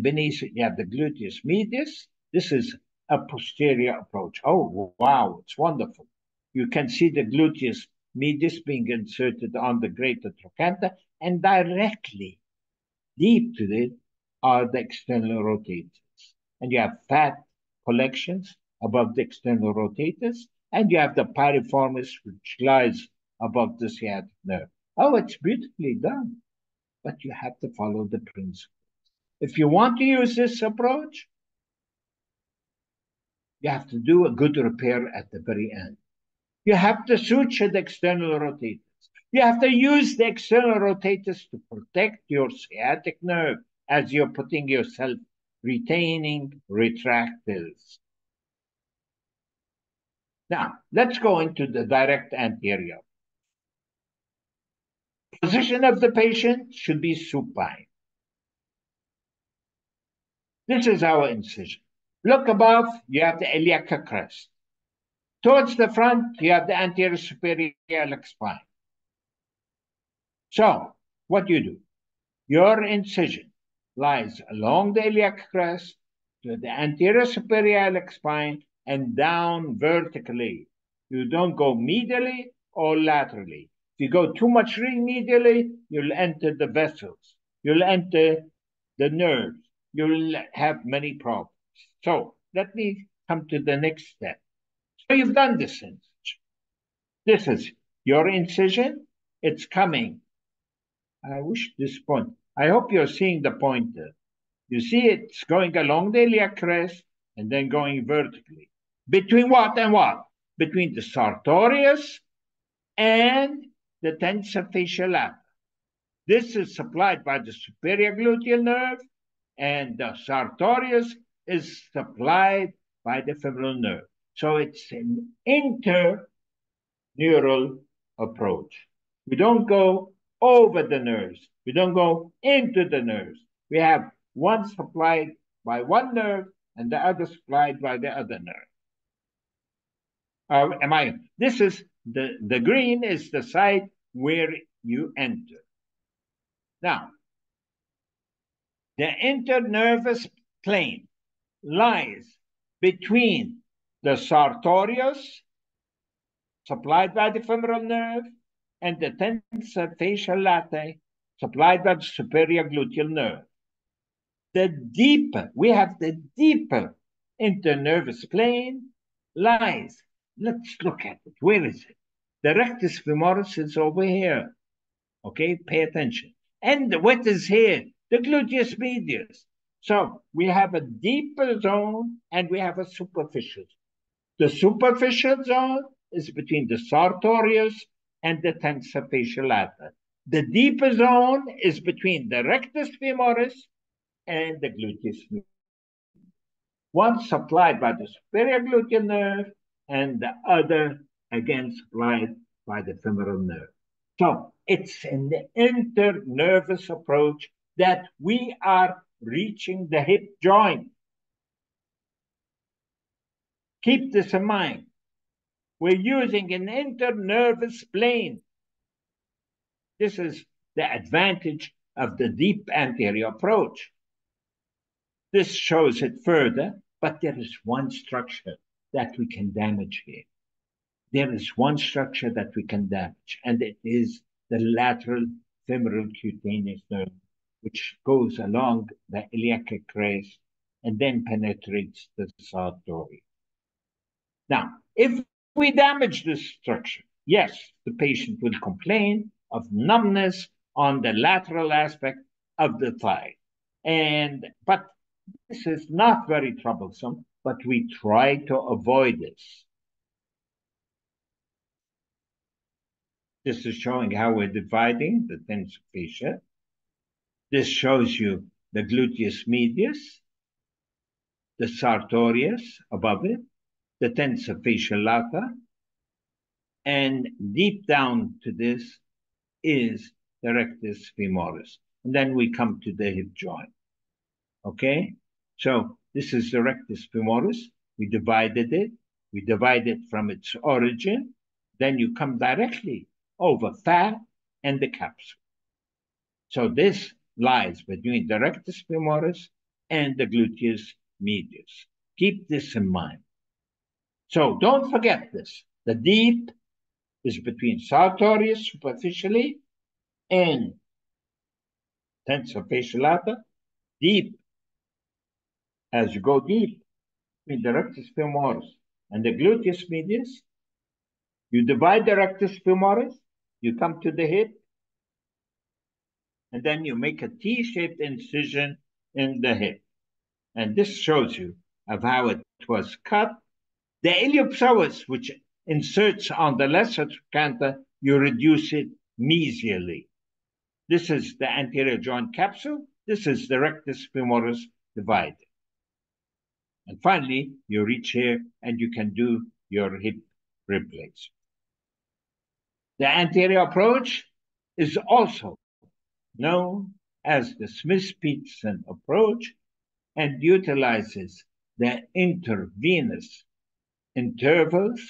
beneath it, you have the gluteus medius. This is a posterior approach. Oh, wow, it's wonderful. You can see the gluteus medius being inserted on the greater trochanter, and directly deep to it are the external rotators. And you have fat collections above the external rotators, and you have the piriformis, which lies above the sciatic nerve. Oh, it's beautifully done, but you have to follow the principles. If you want to use this approach, you have to do a good repair at the very end. You have to suture the external rotators. You have to use the external rotators to protect your sciatic nerve as you're putting yourself retaining retractors. Now, let's go into the direct anterior. Position of the patient should be supine. This is our incision. Look above, you have the iliac crest. Towards the front, you have the anterior superior iliac spine. So, what you do? Your incision lies along the iliac crest to the anterior superior iliac spine and down vertically. You don't go medially or laterally. If you go too much medially, you'll enter the vessels. You'll enter the nerves. You'll have many problems. So let me come to the next step. So you've done this incision. This is your incision. It's coming. I wish this point. I hope you're seeing the pointer. You see it's going along the iliac crest and then going vertically. Between what and what? Between the sartorius and the tensor fasciae lata. This is supplied by the superior gluteal nerve, and the sartorius is supplied by the femoral nerve. So it's an interneural approach. We don't go over the nerves. We don't go into the nerves. We have one supplied by one nerve and the other supplied by the other nerve. This is the green is the site where you enter. Now, the internervous plane lies between the sartorius, supplied by the femoral nerve, and the tensor fasciae latae, supplied by the superior gluteal nerve. We have the deeper internervous plane lies. Let's look at it. Where is it? The rectus femoris is over here. Okay, pay attention. And what is here? The gluteus medius. So we have a deeper zone and we have a superficial zone. The superficial zone is between the sartorius and the tensor fasciae lata. The deeper zone is between the rectus femoris and the gluteus medius. One supplied by the superior gluteal nerve and the other, again, supplied by the femoral nerve. So it's an internervous approach that we are reaching the hip joint. Keep this in mind. We're using an internervous plane. This is the advantage of the deep anterior approach. This shows it further, but there is one structure that we can damage here. There is one structure that we can damage, and it is the lateral femoral cutaneous nerve, which goes along the iliac crest and then penetrates the sartorius. Now, if we damage this structure, yes, the patient will complain of numbness on the lateral aspect of the thigh. But this is not very troublesome, but we try to avoid this. This is showing how we're dividing the tensor fascia. This shows you the gluteus medius, the sartorius above it, the tensor fascia lata, and deep down to this is the rectus femoris. And then we come to the hip joint. Okay? So this is the rectus femoris. We divided it. We divide it from its origin. Then you come directly over fat and the capsule. So this lies between the rectus femoris and the gluteus medius. Keep this in mind. So don't forget this. The deep is between sartorius superficially and tensor fascia lata. Deep, as you go deep, between the rectus femoris and the gluteus medius, you divide the rectus femoris, you come to the hip, and then you make a T-shaped incision in the hip. And this shows you of how it was cut. The iliopsoas, which inserts on the lesser trochanter, you reduce it mesially. This is the anterior joint capsule. This is the rectus femoris divided. And finally, you reach here and you can do your hip replacement. The anterior approach is also known as the Smith-Peterson approach and utilizes the intravenous intervals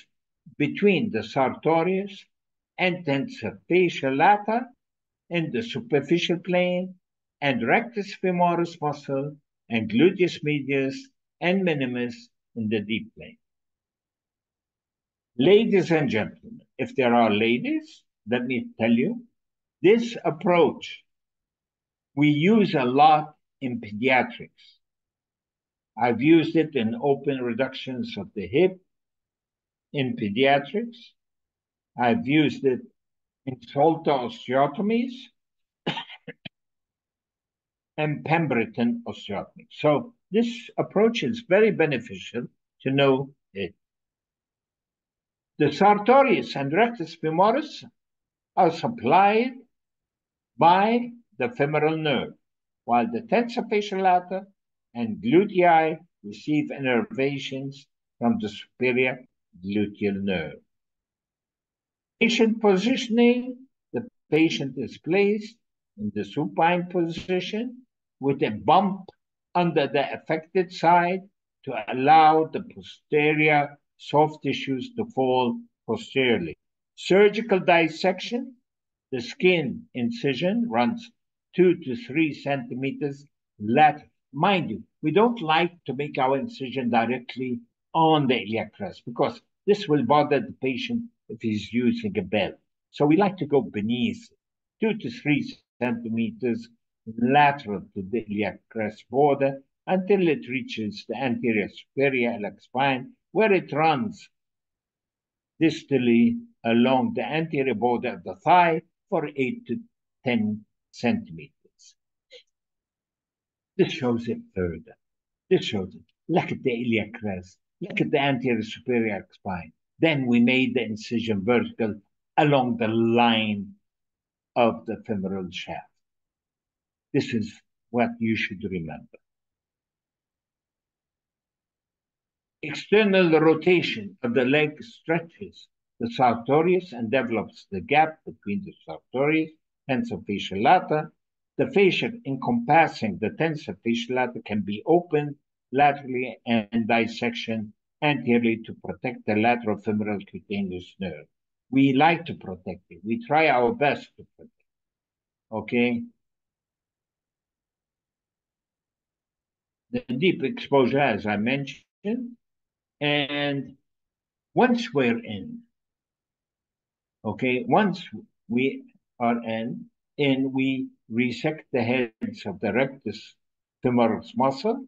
between the sartorius and tensor fascia lata in the superficial plane and rectus femoris muscle and gluteus medius and minimus in the deep plane. Ladies and gentlemen, if there are ladies, let me tell you, this approach we use a lot in pediatrics. I've used it in open reductions of the hip in pediatrics. I've used it in Salter osteotomies and Pemberton osteotomy. So this approach is very beneficial to know it. The sartorius and rectus femoris are supplied by the femoral nerve, while the tensor fascia lata and glutei receive innervations from the superior gluteal nerve. Patient positioning, the patient is placed in the supine position with a bump under the affected side to allow the posterior soft tissues to fall posteriorly. Surgical dissection, the skin incision runs 2 to 3 centimeters lateral. Mind you, we don't like to make our incision directly on the iliac crest because this will bother the patient if he's using a belt. So we like to go beneath 2 to 3 centimeters lateral to the iliac crest border until it reaches the anterior superior iliac spine, where it runs distally along the anterior border of the thigh for 8 to 10 centimeters. This shows it further. This shows it. Look at the iliac crest. Look at the anterior superior spine. Then we made the incision vertical along the line of the femoral shaft. This is what you should remember. External rotation of the leg stretches the sartorius and develops the gap between the sartorius and tensor fascia lata. The fascia encompassing the tensor fascia lata can be opened laterally and dissection anteriorly to protect the lateral femoral cutaneous nerve. We like to protect it. We try our best to protect it. Okay? The deep exposure, as I mentioned, and once we're in, okay, once we are in, and we resect the heads of the rectus femoris muscle,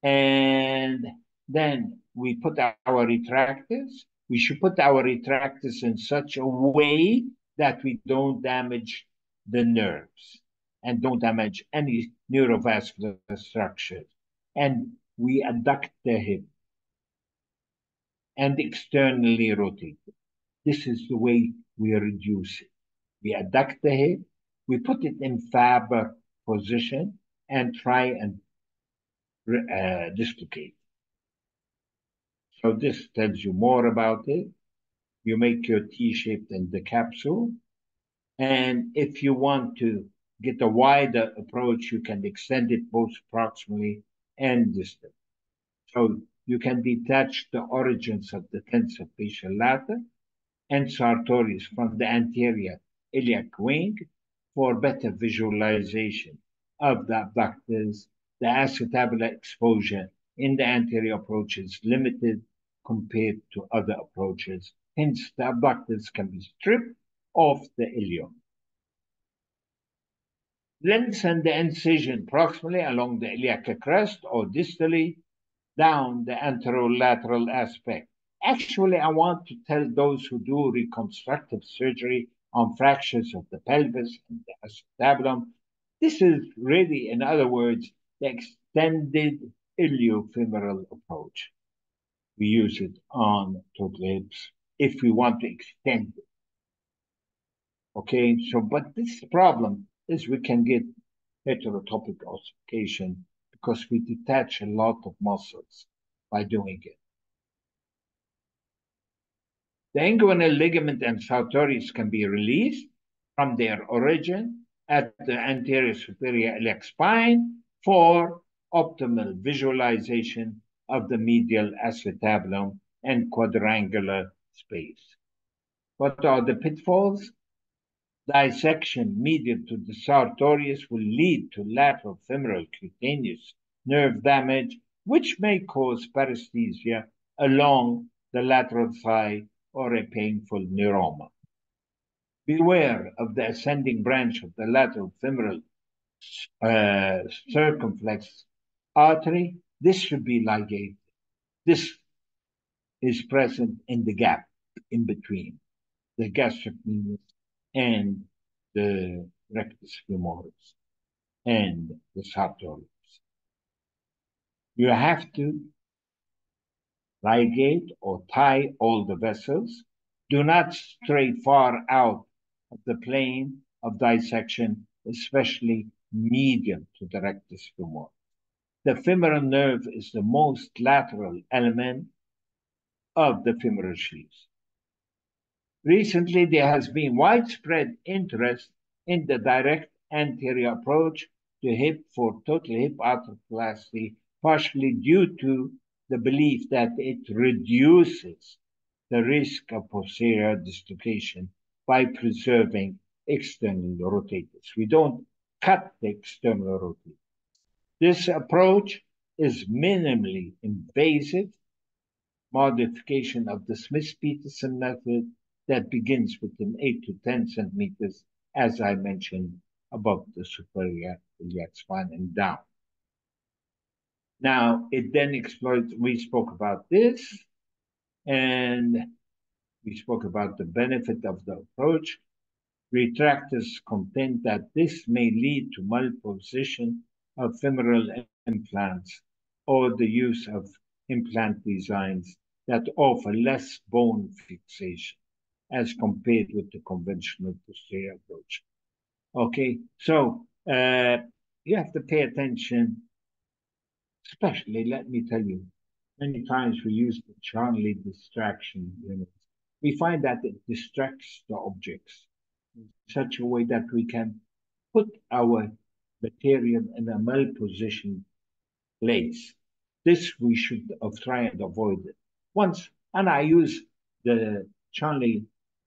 and then we put our retractors. We should put our retractors in such a way that we don't damage the nerves and don't damage any neurovascular structures. And we adduct the hip and externally rotate it. This is the way we reduce it. We adduct the hip, we put it in Faber position and try and dislocate. So this tells you more about it. You make your T-shaped in the capsule. And if you want to get a wider approach, you can extend it both proximally and distally. So you can detach the origins of the tensor facial lata and sartorius from the anterior iliac wing for better visualization of the abductors. The acetabular exposure in the anterior approach is limited compared to other approaches. Hence, the abductors can be stripped off the ilium. Lengthen the incision proximally along the iliac crest or distally down the anterolateral aspect. Actually, I want to tell those who do reconstructive surgery on fractures of the pelvis and the acetabulum, this is really, in other words, the extended iliofemoral approach. We use it on total hips if we want to extend it. Okay, so, but this problem is we can get heterotopic ossification because we detach a lot of muscles by doing it. The inguinal ligament and sartorius can be released from their origin at the anterior superior iliac spine for optimal visualization of the medial acetabulum and quadrangular space. What are the pitfalls? Dissection medial to the sartorius will lead to lateral femoral cutaneous nerve damage, which may cause paresthesia along the lateral thigh or a painful neuroma. Beware of the ascending branch of the lateral femoral circumflex artery. This should be ligated. This is present in the gap in between the gastrocnemius and the rectus femoris and the sartorius. You have to ligate or tie all the vessels. Do not stray far out of the plane of dissection, especially medial to the rectus femoris. The femoral nerve is the most lateral element of the femoral sheath. Recently, there has been widespread interest in the direct anterior approach to hip for total hip arthroplasty, partially due to the belief that it reduces the risk of posterior dislocation by preserving external rotators. We don't cut the external rotator. This approach is minimally invasive modification of the Smith-Peterson method that begins within 8 to 10 centimeters, as I mentioned, above the superior iliac spine and down. Now, it then exploits, we spoke about this, and we spoke about the benefit of the approach. Retractors contend that this may lead to malposition of femoral implants or the use of implant designs that offer less bone fixation as compared with the conventional posterior approach. Okay, so you have to pay attention, especially, let me tell you, many times we use the Charnley distraction unit. We find that it distracts the objects in such a way that we can put our material in a well-positioned place This we should try and avoid it. And I use the Charlie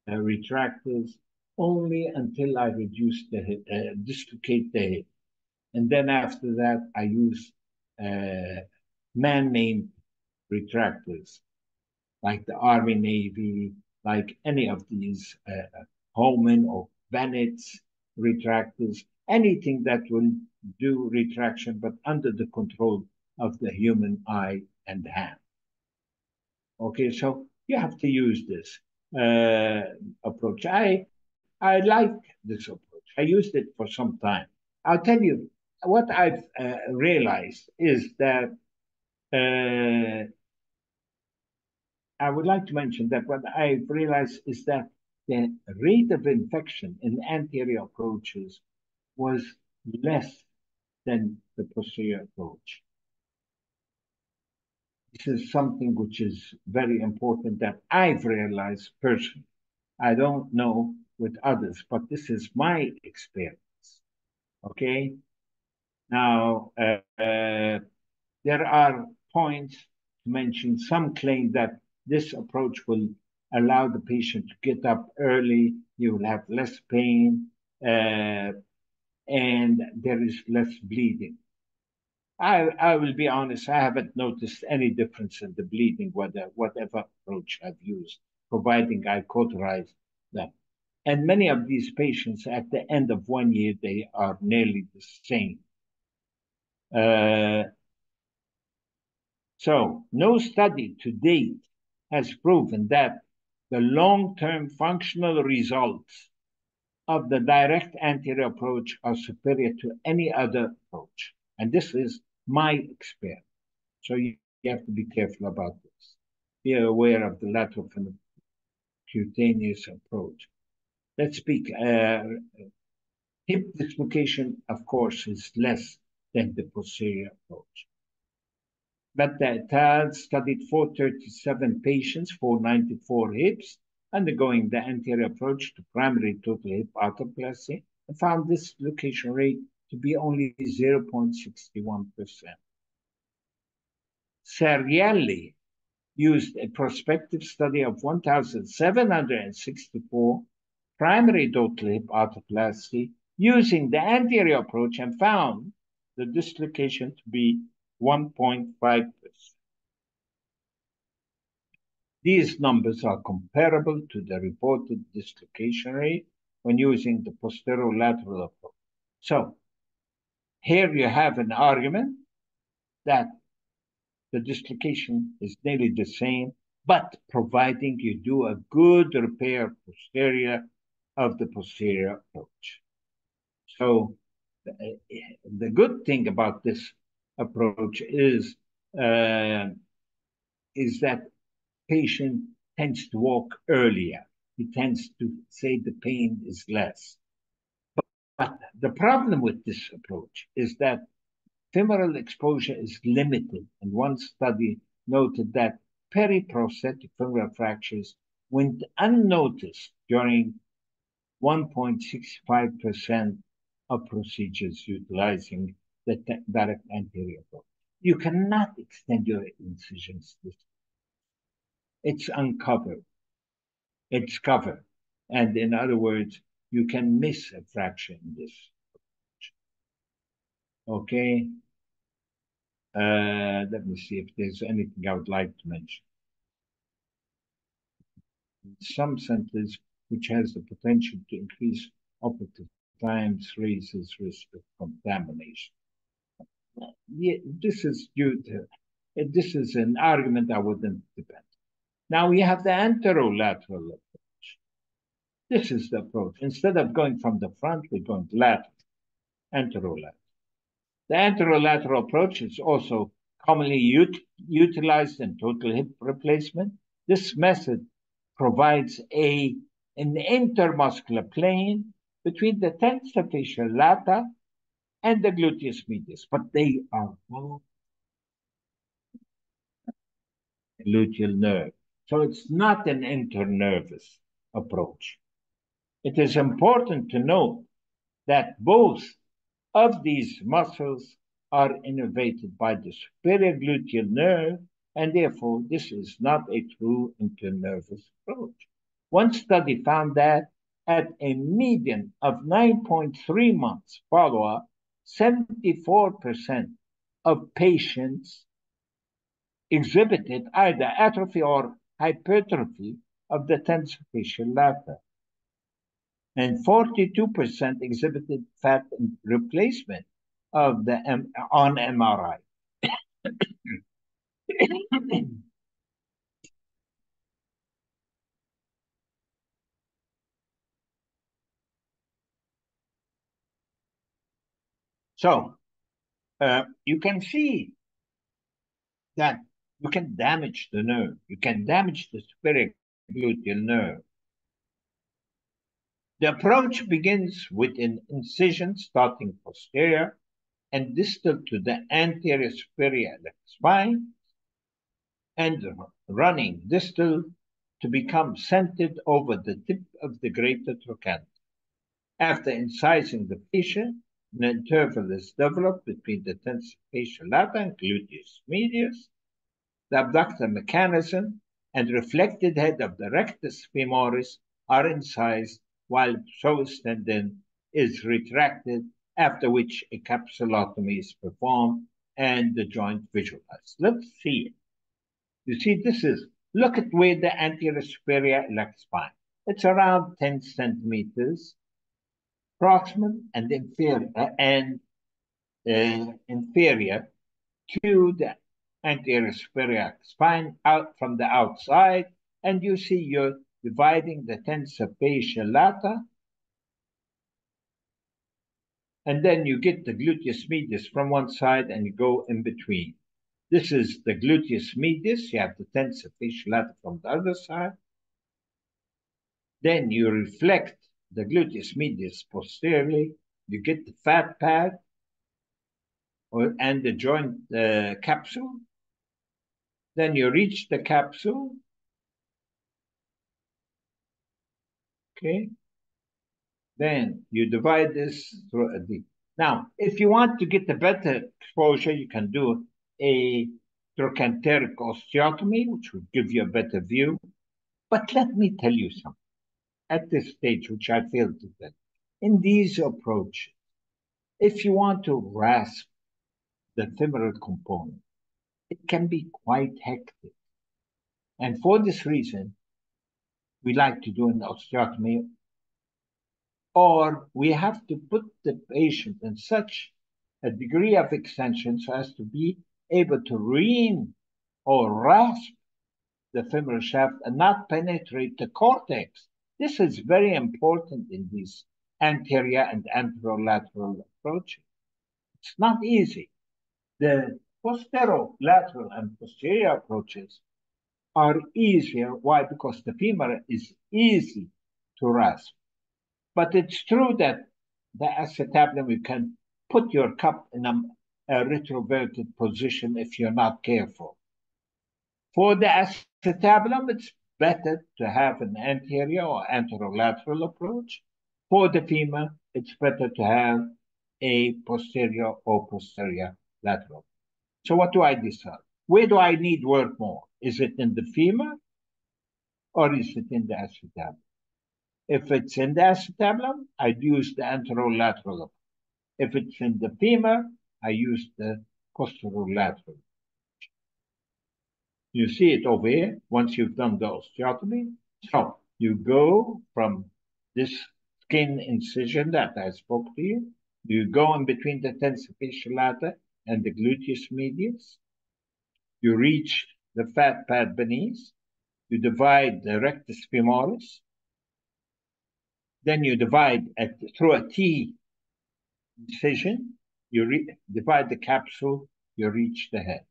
retractors only until I reduce the hip, dislocate the hip. And then after that, I use man-made retractors like the Army, Navy, like any of these Holman or Bennett's retractors, anything that will do retraction, but under the control of the human eye and hand. Okay, so you have to use this approach. I like this approach. I used it for some time. I'll tell you what I've realized is that I would like to mention that what I've realized is that the rate of infection in anterior approaches was less than the posterior approach. This is something which is very important that I've realized personally. I don't know with others, but this is my experience. Okay? Now, there are points to mention. Some claim that this approach will allow the patient to get up early, you will have less pain, and there is less bleeding. I will be honest, I haven't noticed any difference in the bleeding, whatever approach I've used, providing I cauterize them. And many of these patients, at the end of 1 year, they are nearly the same. So, no study to date has proven that the long-term functional results of the direct anterior approach are superior to any other approach. And this is my experience. So you have to be careful about this. Be aware of the lateral cutaneous approach. Let's speak. Hip dislocation, of course, is less than the posterior approach. But the TAD studied 437 patients, 494 hips, undergoing the anterior approach to primary total hip arthroplasty, and found this dislocation rate to be only 0.61%. Seriali used a prospective study of 1,764 primary total hip arthroplasty using the anterior approach and found the dislocation to be 1.5%. These numbers are comparable to the reported dislocation rate when using the posterolateral approach. So here you have an argument that the dislocation is nearly the same, but providing you do a good repair posterior of the posterior approach. So the good thing about this approach is that patient tends to walk earlier. He tends to say the pain is less. But the problem with this approach is that femoral exposure is limited, and one study noted that periprosthetic femoral fractures went unnoticed during 1.65% of procedures utilizing the direct anterior approach. You cannot extend your incisions. It's uncovered. It's covered. And in other words, you can miss a fraction in this approach. Okay. Let me see if there's anything I would like to mention. In some centers, which has the potential to increase operative times, raises risk of contamination. Yeah, this is an argument I wouldn't defend. Now we have the anterolateral approach. This is the approach. Instead of going from the front, we're going lateral, anterolateral. The anterolateral approach is also commonly utilized in total hip replacement. This method provides an intermuscular plane between the tensor fasciae lata and the gluteus medius, but they are both gluteal nerve. So it's not an internervous approach. It is important to note that both of these muscles are innervated by the superior gluteal nerve, and therefore this is not a true internervous approach. One study found that at a median of 9.3 months follow-up, 74% of patients exhibited either atrophy or hypertrophy of the tensor fasciae lata, and 42% exhibited fat replacement of the on MRI. So you can see that you can damage the nerve. You can damage the superior gluteal nerve. The approach begins with an incision starting posterior and distal to the anterior superior spine and running distal to become centered over the tip of the greater trochanter. After incising the fascia, an interval is developed between the tensor fasciae lata and gluteus medius. The abductor mechanism and reflected head of the rectus femoris are incised while psoas tendon is retracted, after which a capsulotomy is performed and the joint visualized. Let's see it. You see, this is, look at where the anterior superior iliac spine. It's around 10 centimeters proximal and inferior to the anterior superior spine out from the outside, and you see you're dividing the tensor fasciae lata, and then you get the gluteus medius from one side and you go in between. This is the gluteus medius. You have the tensor fasciae lata from the other side. Then you reflect the gluteus medius posteriorly. You get the fat pad and the joint capsule. Then you reach the capsule. Okay. Then you divide this through a D. Now, if you want to get a better exposure, you can do a trochanteric osteotomy, which will give you a better view. But let me tell you something at this stage, which I failed to tell. In these approaches, if you want to grasp the femoral component, it can be quite hectic. And for this reason, we like to do an osteotomy, or we have to put the patient in such a degree of extension so as to be able to ream or rasp the femoral shaft and not penetrate the cortex. This is very important in these anterior and anterolateral approaches. It's not easy. The posterolateral and posterior approaches are easier. Why? Because the femur is easy to rasp. But it's true that the acetabulum, you can put your cup in a retroverted position if you're not careful. For the acetabulum, it's better to have an anterior or anterolateral approach. For the femur, it's better to have a posterior or posterior lateral. So what do I decide? Where do I need work more? Is it in the femur or is it in the acetabulum? If it's in the acetabulum, I'd use the anterolateral approach. If it's in the femur, I use the posterolateral. You see it over here once you've done the osteotomy. So you go from this skin incision that I spoke to you. You go in between the tensor fasciae lata and the gluteus medius. You reach the fat pad beneath. You divide the rectus femoris. Then you divide through a T incision. You divide the capsule. You reach the head.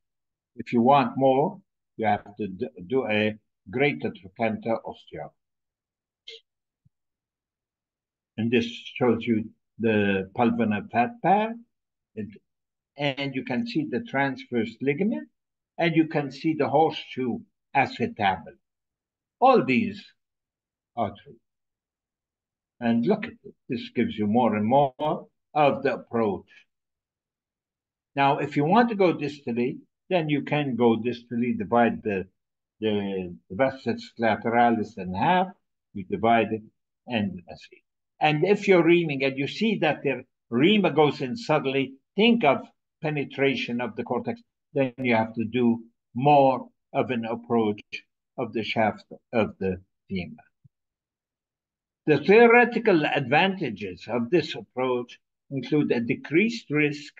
If you want more, you have to do a greater trochanter osteotomy. And this shows you the pulvinar fat pad. And you can see the transverse ligament. And you can see the horseshoe acetabulum. All these are true. And look at it. This gives you more and more of the approach. Now, if you want to go distally, then you can go distally, divide the vastus lateralis in half, you divide it, and see. And if you're reaming and you see that the reama goes in suddenly, think of penetration of the cortex, then you have to do more of an approach of the shaft of the femur. The theoretical advantages of this approach include a decreased risk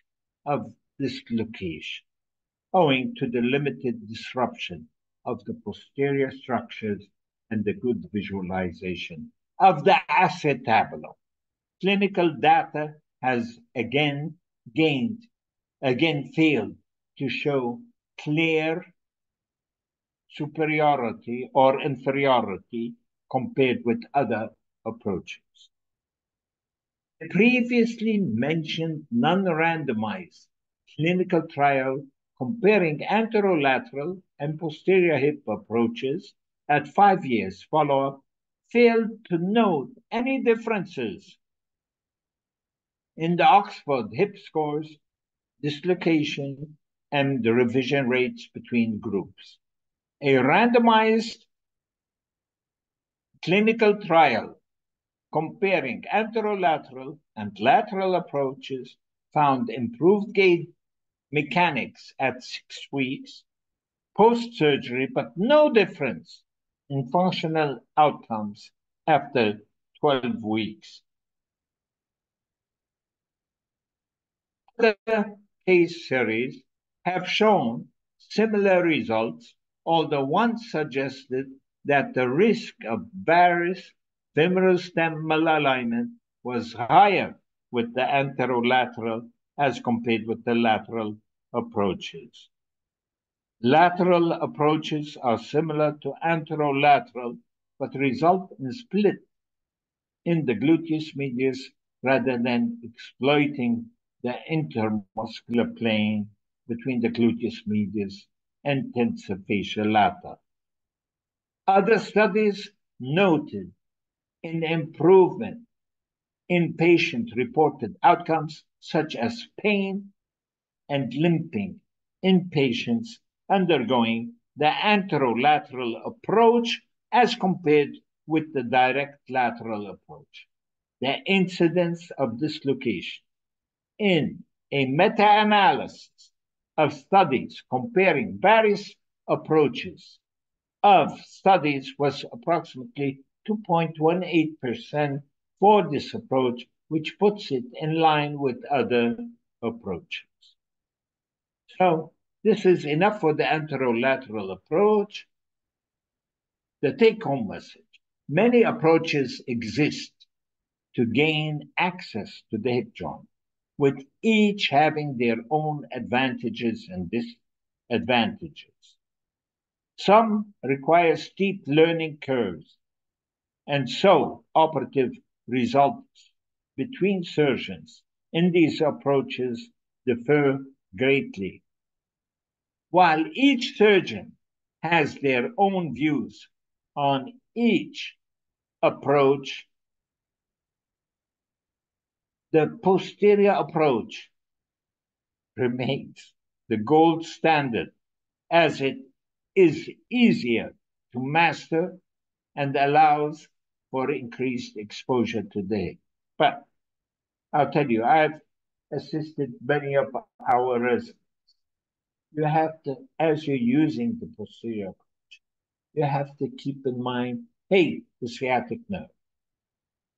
of dislocation, owing to the limited disruption of the posterior structures and the good visualization of the acetabulum. Clinical data has again failed to show clear superiority or inferiority compared with other approaches. The previously mentioned non-randomized clinical trial comparing anterolateral and posterior hip approaches at 5 years follow-up failed to note any differences in the Oxford hip scores, dislocation, and the revision rates between groups. A randomized clinical trial comparing anterolateral and lateral approaches found improved gait mechanics at 6 weeks post-surgery, but no difference in functional outcomes after 12 weeks. Other case series have shown similar results, although one suggested that the risk of varus femoral stem malalignment was higher with the anterolateral as compared with the lateral approaches. Lateral approaches are similar to anterolateral, but result in split in the gluteus medius rather than exploiting the intermuscular plane between the gluteus medius and tensor fascia lata. Other studies noted an improvement in patient-reported outcomes such as pain and limping in patients undergoing the anterolateral approach as compared with the direct lateral approach. The incidence of dislocation in a meta-analysis of studies comparing various approaches of studies was approximately 2.18% for this approach, which puts it in line with other approaches. So this is enough for the anterolateral approach. The take-home message: many approaches exist to gain access to the hip joint, with each having their own advantages and disadvantages. Some require steep learning curves, and so operative results between surgeons in these approaches differ greatly. While each surgeon has their own views on each approach, the posterior approach remains the gold standard as it is easier to master and allows for increased exposure today. But I'll tell you, I've assisted many of our residents. You have to, as you're using the posterior approach, you have to keep in mind, hey, the sciatic nerve.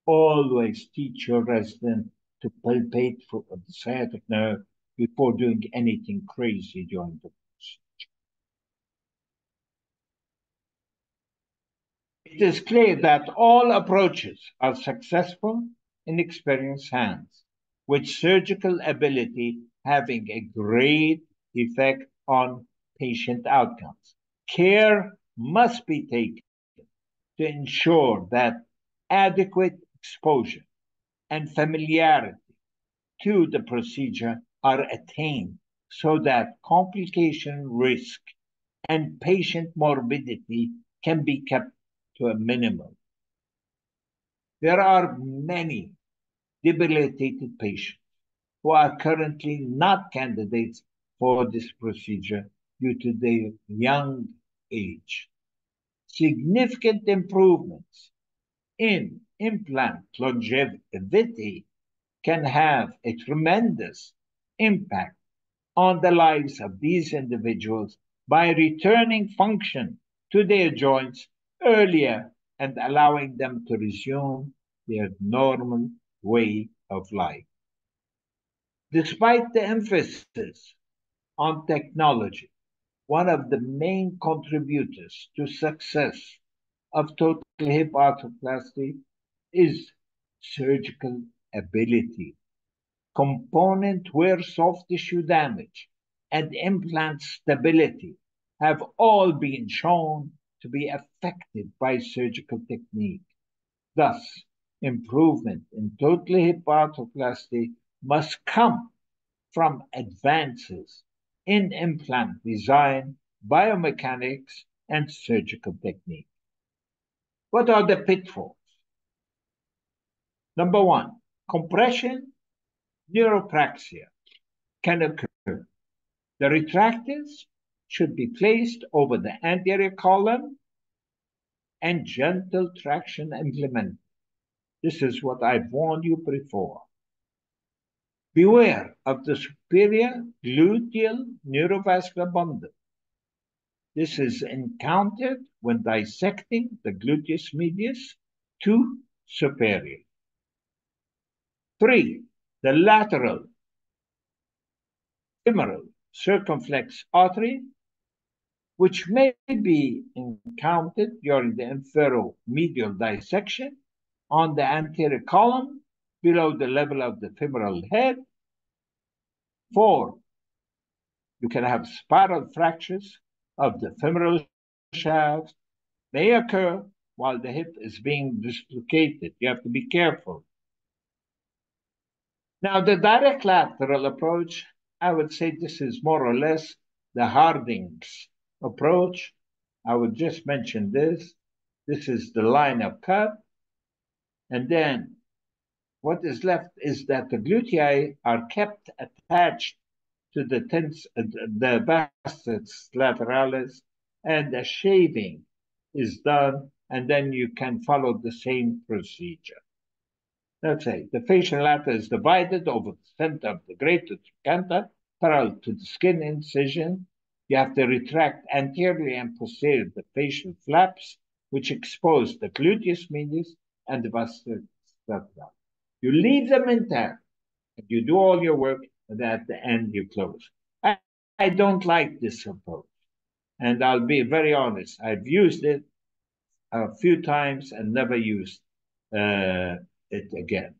Always teach your resident to palpate for the sciatic nerve before doing anything crazy during the procedure. It is clear that all approaches are successful in experienced hands, with surgical ability having a great effect on patient outcomes. Care must be taken to ensure that adequate exposure and familiarity to the procedure are attained so that complication risk and patient morbidity can be kept to a minimum. There are many debilitated patients who are currently not candidates for this procedure due to their young age. Significant improvements in implant longevity can have a tremendous impact on the lives of these individuals by returning function to their joints earlier and allowing them to resume their normal way of life. Despite the emphasis on technology, one of the main contributors to success of total hip arthroplasty is surgical ability. Component wear soft tissue damage and implant stability have all been shown to be affected by surgical technique. Thus, improvement in total hip arthroplasty must come from advances in implant design, biomechanics, and surgical technique. What are the pitfalls? Number one, compression neuropraxia can occur. The retractors should be placed over the anterior column and gentle traction implemented. This is what I've warned you before. Beware of the superior gluteal neurovascular bundle. This is encountered when dissecting the gluteus medius to superior. 3. The lateral femoral circumflex artery, which may be encountered during the inferomedial dissection on the anterior column below the level of the femoral head. 4. You can have spiral fractures of the femoral shaft may occur while the hip is being dislocated. You have to be careful. Now, the direct lateral approach, I would say this is more or less the Harding's approach. I would just mention this. This is the line of cut. And then what is left is that the glutei are kept attached to the vastus lateralis, and the shaving is done, and then you can follow the same procedure. Let's say the facial lata is divided over the center of the greater trochanter, parallel to the skin incision. You have to retract anteriorly and posteriorly the facial flaps, which expose the gluteus medius and the vastus lateralis. You leave them intact, and you do all your work, and at the end you close. I don't like this approach, and I'll be very honest. I've used it a few times and never used it again.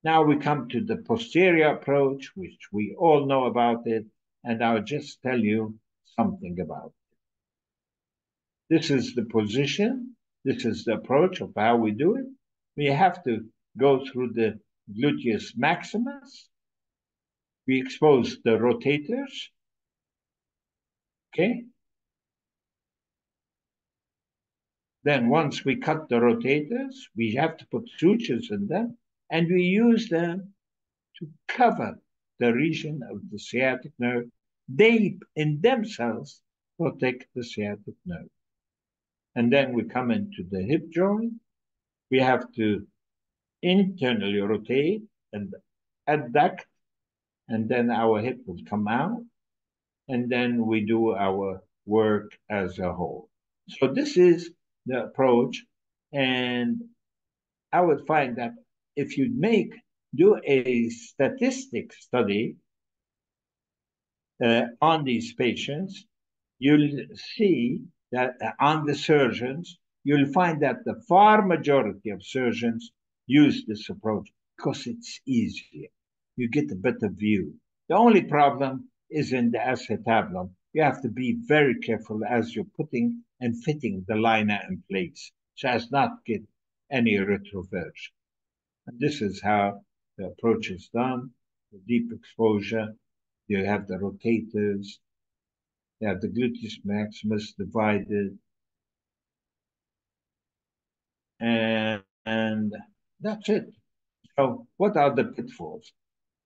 Now we come to the posterior approach, which we all know about it, and I'll just tell you something about it. This is the position. This is the approach of how we do it. We have to go through the gluteus maximus. We expose the rotators. Okay? Then once we cut the rotators, we have to put sutures in them, and we use them to cover the region of the sciatic nerve. They, in themselves, protect the sciatic nerve. And then we come into the hip joint. We have to internally rotate and adduct, and then our hip will come out, and then we do our work as a whole. So this is the approach, and I would find that if you do a statistic study on these patients, you'll see that on the surgeons, you'll find that the far majority of surgeons use this approach because it's easier. You get a better view. The only problem is in the acetabulum. You have to be very careful as you're putting and fitting the liner in place so as not get any retroversion. And this is how the approach is done. The deep exposure, you have the rotators, you have the gluteus maximus divided, and that's it. So what are the pitfalls?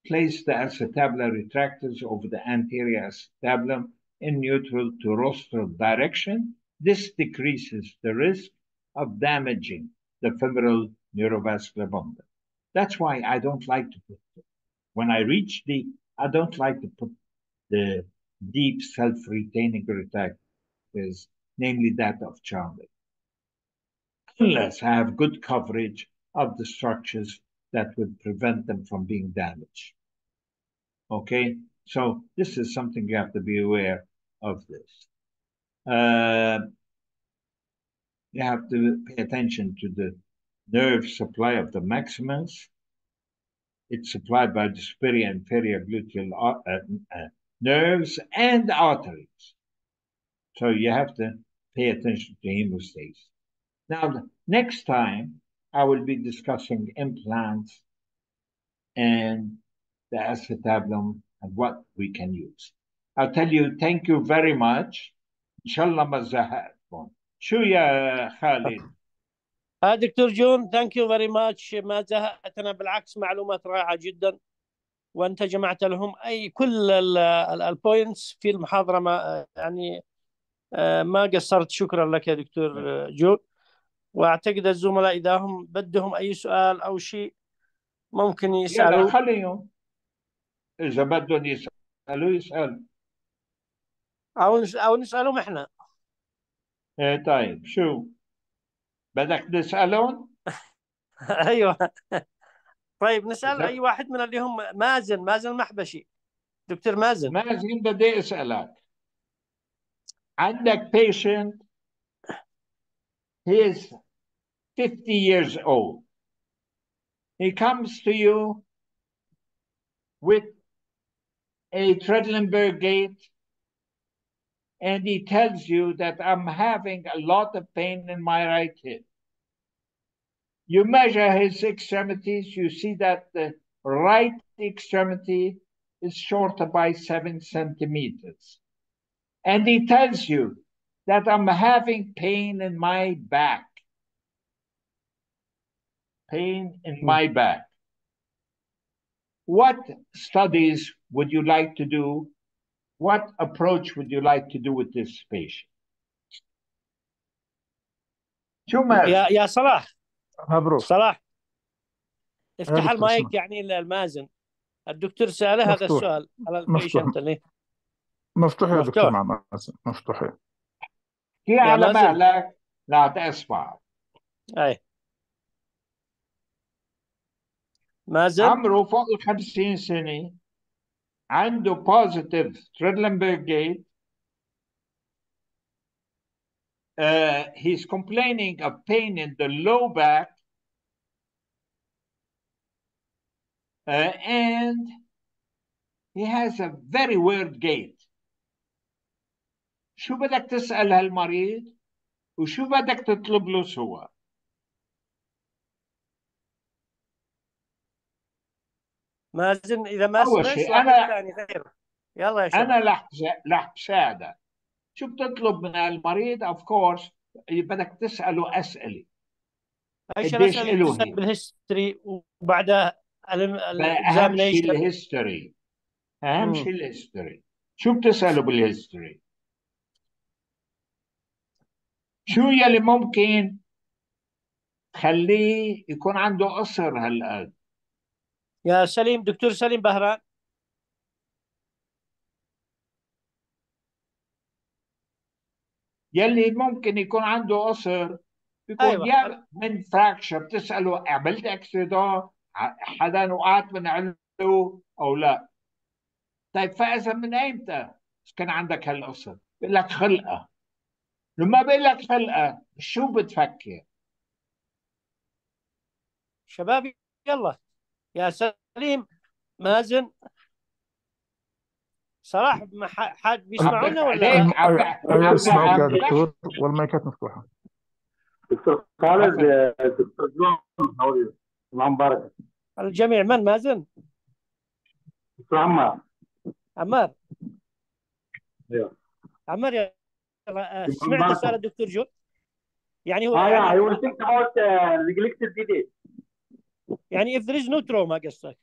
place the acetabular retractors over the anterior acetabulum in neutral to rostral direction. This decreases the risk of damaging the femoral neurovascular bundle. That's why I don't like to put, when I reach deep, I don't like to put the deep self-retaining retractors, namely that of Charlie, unless I have good coverage of the structures that would prevent them from being damaged. Okay, so this is something you have to be aware of this. You have to pay attention to the nerve supply of the maximus. It's supplied by the superior and inferior gluteal nerves and arteries. So you have to pay attention to hemostasis. Now, next time, I will be discussing implants and the acetabulum and what we can use. I'll tell you, thank you very much. إن شاء الله ما زهقتكم. شو يا خالد؟ دكتور جون، ثانك يو فيري ماتش. ما زهقتنا، بالعكس معلومات رائعة جدا، وانت جمعت لهم كل البوينتس في المحاضرة. ما يعني ما قصرت. شكرا لك يا دكتور جون. واعتقد الزملاء اذا هم بدهم اي سؤال او شيء ممكن يسالوا. يلا خليهم اذا بدهم يسالوا او نسالهم احنا. ايه طيب، شو بدك نسالهم؟ ايوه طيب نسال اي واحد من اللي هم مازن المحبشي. دكتور مازن بدي اسالك، عندك patient, he is 50 years old. He comes to you with a Tredelenburg gait, and he tells you that I'm having a lot of pain in my right hip. You measure his extremities, you see that the right extremity is shorter by 7 centimeters. And he tells you that I'm having pain in my back. Pain in my back. What studies would you like to do? What approach would you like to do with this patient? شو مازن؟ يا صلاح. مبروك. صلاح افتح دكتور المايك. اسمع. يعني المازن الدكتور سأله هذا مفتوح. السؤال على مفتوح. البيشنت اللي مفتوح يا دكتور مفتوح. مع مازن. مفتوح. كي على مهلك لا تسمع. اي مازن عمره فوق ال 50 سنة، عنده positive Tredelenburg gait. He's complaining of pain in the low back, and he has a very weird gait. شو بدك تسأل هالمريض وشو بدك تطلب له سوا؟ مازن اذا ما أول سمعش شيء واحد أنا ثاني غير. يلا يا شباب. أنا رح بساعدك. شو بتطلب من المريض؟ of course بدك تسأله أسئلة. ايش قديش الاسئله اللي له تسال هي؟ بالهيستوري وبعدها أهم شيء الاكزامينيشن. الهيستوري. أهم شيء الهيستوري. شو بتسأله بالهيستوري؟ شو يلي ممكن تخليه يكون عنده قصر هالقد؟ يا سليم، دكتور سليم بهران. يلي ممكن يكون عنده قصر بيكون أيوة. يا من فراكشر، بتسأله عملت اكسيدون، حدا وقعت من علو او لا. طيب فاذا من ايمتى كان عندك هالقصر؟ بيقول لك خلقه. لما بيقول لك خلقه شو بتفكر؟ شباب يلا يا سليم مازن صلاح. حد بيسمعونا ولا؟ ايوه بسمعوك يا دكتور والمايكات مفتوحه. دكتور خالد، دكتور جون، هاو ار يو؟ مبارك. الجميع. من مازن؟ دكتور عمار. عمار. ايوه عمار يا سمعت سؤال الدكتور جون؟ يعني هو يعني I will think about neglected disease. يعني if there is no trauma قصدك.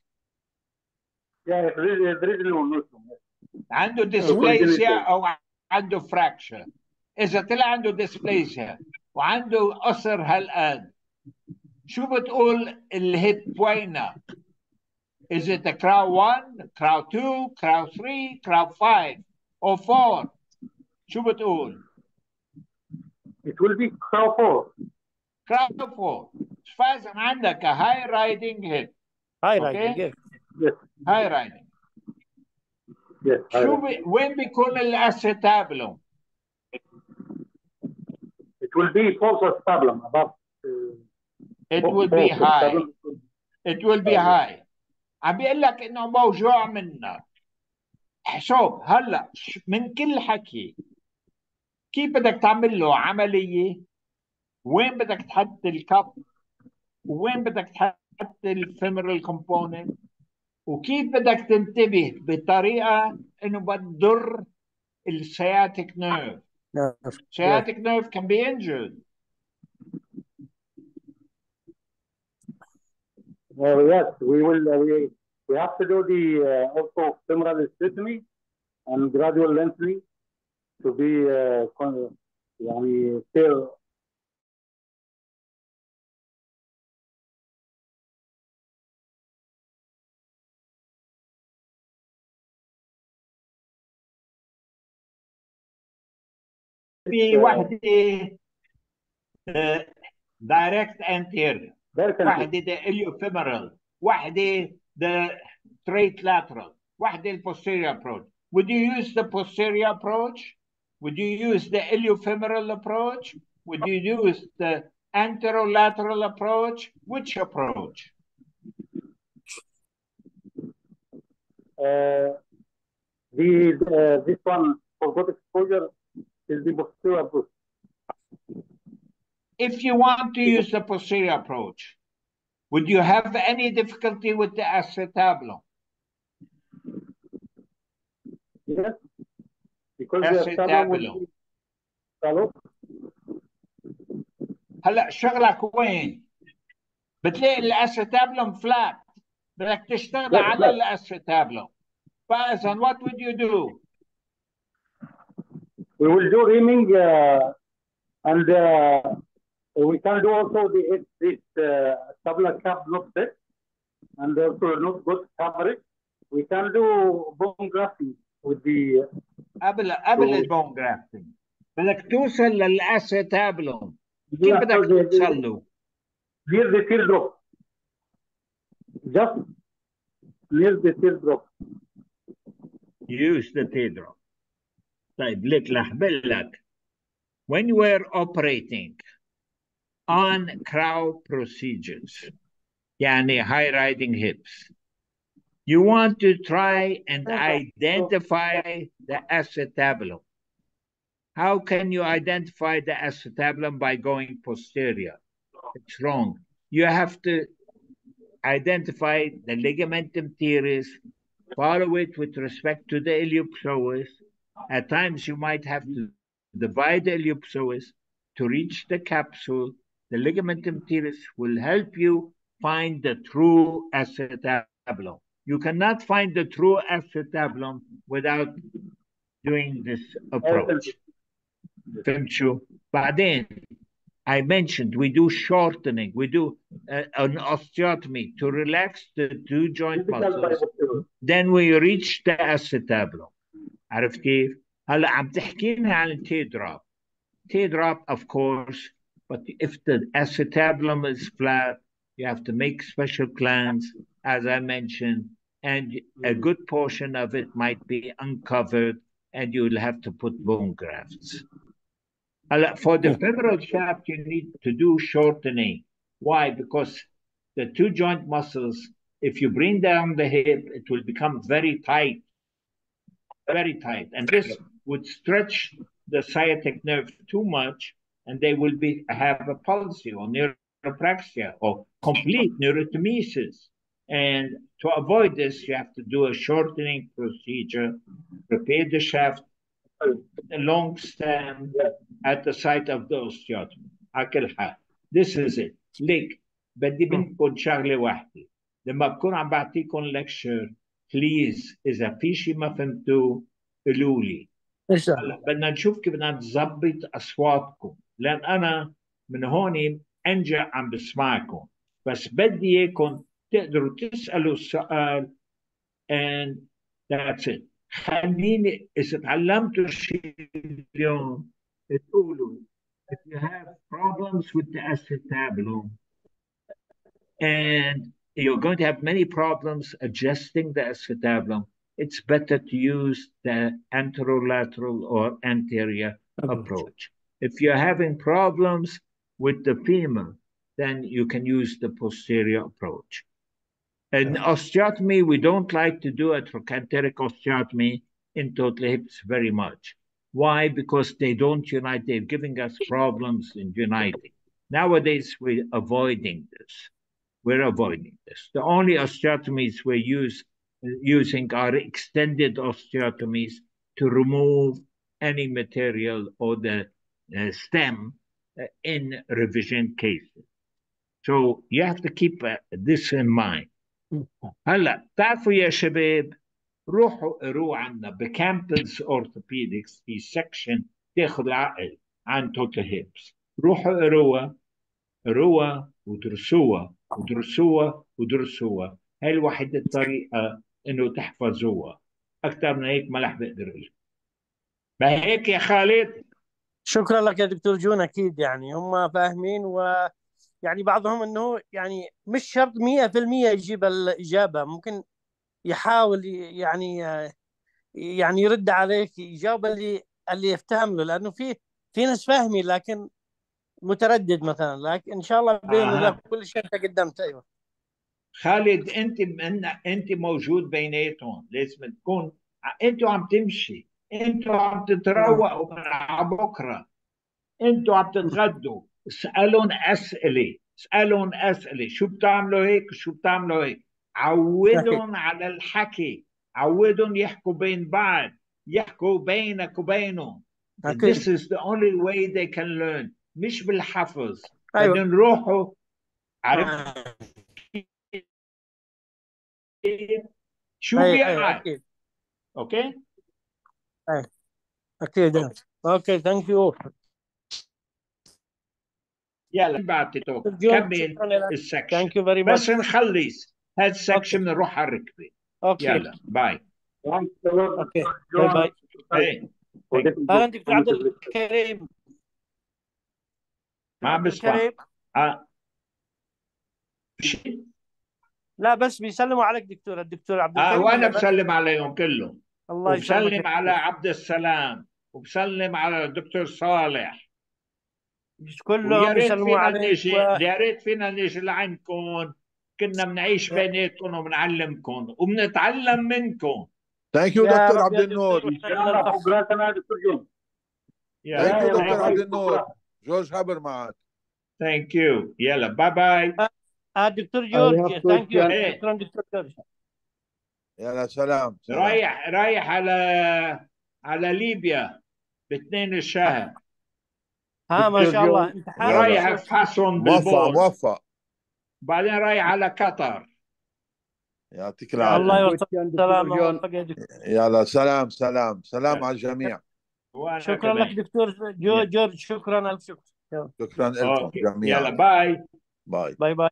Yeah, there is no notion. عنده congenital. ديسبليزيا او عنده فراكشر. اذا طلع عنده ديسبليزيا وعنده قصر هالقد، شو بتقول الهيب وينه؟ Is it a crowd 1, crowd 2, crowd 3, crowd 5 or 4? شو بتقول؟ It will be crowd 4. crowd 4. فاذا عندك a high riding hip. هاي اوكي؟ رايدنج. Yes. high riding. Yes. وين بيكون الاسيتابلوم؟ It will be false acetabulum above. It will be false high. acetabulum. It will be high. عم بيقول لك انه موجوع منك. شوف هلا من كل حكي كيف بدك تعمل له عمليه؟ وين بدك تحط الكب؟ وين بدك تحط الفيمورال كومبوننت؟ وكيف بدك تنتبه بطريقه انه بتضر السياتيك نيرف. Sciatic nerve can be injured. Yes, we will. We have to do the also femoral osteotomy and gradual lengthening to be يعني still. في واحدة direct anterior، واحدة the iliofemoral، واحدة the straight lateral، واحدة posterior approach. Would you use the posterior approach? Would you use the iliofemoral approach? Would you use the anterolateral approach? Which approach? This one for good exposure is the posterior approach. If you want to use the posterior approach, would you have any difficulty with the acetabulum? Yes, because acetabulum. هلا شغلك وين؟ بتلاقي الاسيتابلوم فلات، بدك تشتغل على الاسيتابلوم. فاذا what would you do? We will do reaming and we can do also this tabular cap not set and also not good coverage. We can do bone grafting with the قبل البون جرافتنج بدك توصل للاسيتابلوم. كيف بدك توصل له؟ Near the teardrop. Just near the teardrop. Use the teardrop. طيب لك لحبل لك. When you were operating on crowd procedures, يعني high riding hips, you want to try and identify the acetabulum. How can you identify the acetabulum by going posterior? It's wrong. You have to identify the ligamentum teres, follow it with respect to the iliopsoas. At times you might have to divide the iliopsoas to reach the capsule. The ligamentum teres will help you find the true acetabulum. You cannot find the true acetabulum without doing this approach. فهمت شو؟ بعدين I mentioned we do shortening, we do an osteotomy to relax the two joint muscles. Then we reach the acetabulum. عرفت كيف؟ هلا عم تحكينا عن التيدروب. Teardrop, of course, but if the acetabulum is flat, you have to make special plans, as I mentioned, and a good portion of it might be uncovered, and you'll have to put bone grafts. For the femoral shaft, you need to do shortening. Why? Because the two joint muscles, if you bring down the hip, it will become very tight, and this would stretch the sciatic nerve too much, and they will have a palsy or neuropraxia or complete neurotomesis. And to avoid this, you have to do a shortening procedure, prepare the shaft, a long stem at the site of the osteotomy. على كل حال. This is it. ليك بدي منكم شغلة واحدة. لما بكون عم بعطيكم lecture بليز اذا في شيء ما فهمتوه قولوا لي. ان شاء الله. هلا بدنا نشوف كيف بدنا نظبط اصواتكم، لان انا من هون انجع عم بسمعكم، بس بدي اياكم تقدروا تسالوا السؤال and that's it. خليني اذا تعلمتوا شيء اليوم تقولوا if you have problems with the acetabulum and you're going to have many problems adjusting the acetabulum, it's better to use the anterolateral or anterior approach. If you're having problems with the femur, then you can use the posterior approach. In osteotomy, we don't like to do a trochanteric osteotomy in total hips very much. Why? Because they don't unite. They're giving us problems in uniting. Nowadays, we're avoiding this. We're avoiding this. The only osteotomies we're using are extended osteotomies to remove any material or the stem in revision cases. So you have to keep this in mind. هلا تعرفوا يا شباب، روحوا قروا عنا بكامبلز اورثوبيدكس في سكشن تاخذ العقل عن توتال هيبس. روحوا قروها ودرسوها ودرسوها ودرسوها. هاي الوحيدة الطريقة انه تحفظوها. اكثر من هيك ما رح بقدر لكم. ما هيك يا خالد؟ شكرا لك يا دكتور جون. اكيد يعني هم فاهمين، ويعني بعضهم انه يعني مش شرط 100% يجيب الاجابه، ممكن يحاول يعني يرد عليك، يجاوب اللي يفتهم له، لانه في ناس فاهمين لكن متردد مثلا. لكن ان شاء الله باذن الله كل شيء انت قدمت. ايوه خالد، انت موجود بيناتهم، لازم تكون انتوا عم تمشي، انتوا عم تتروقوا من على بكره، انتوا عم تتغدوا، اسالهم اسئله، اسالهم اسئله، شو بتعملوا هيك شو بتعملوا هيك. عودهم على الحكي، عودهم يحكوا بين بعض، يحكوا بينك وبينهم. أكيد. This is the only way they can learn. مش بالحفظ. أيوة. بدهم يروحوا. عرفت شو بيقعد. أكيد. اوكي اكيد. اوكي ثانك يو. يلا بعد كمل السكشن بس نخلص هذا السكشن نروح على الركبه. اوكي يلا باي. اوكي باي باي. اهلا دكتور عبد الكريم. ما عم بسمع. لا بس بيسلموا عليك دكتور. الدكتور عبد الكريم. وانا بسلم عليهم كلهم. الله يسلمك. وبسلم على عبد السلام، وبسلم على الدكتور صالح. كلهم بيسلموا عليك. يا ريت فينا نيجي لعندكم، كنا بنعيش بيناتكم وبنعلمكم وبنتعلم منكم. ثانك يو دكتور عبد النور. ثانك يو دكتور عبد النور. جورج هابر معك. ثانك يو. يلا باي باي. دكتور جورج ثانك يو. شكرا دكتور جورج. يلا سلام. رايح على ليبيا باثنين الشهر. ما شاء الله. امتحان رايح افحصهم بالبول. موفق. بعدين رايح على قطر. يعطيك العافيه. الله يوفقك. سلام. يلا سلام سلام سلام على الجميع. شكرا لك دكتور جورج. شكرا الف شكر. شكرا لكم جميعا. يلا باي باي باي باي.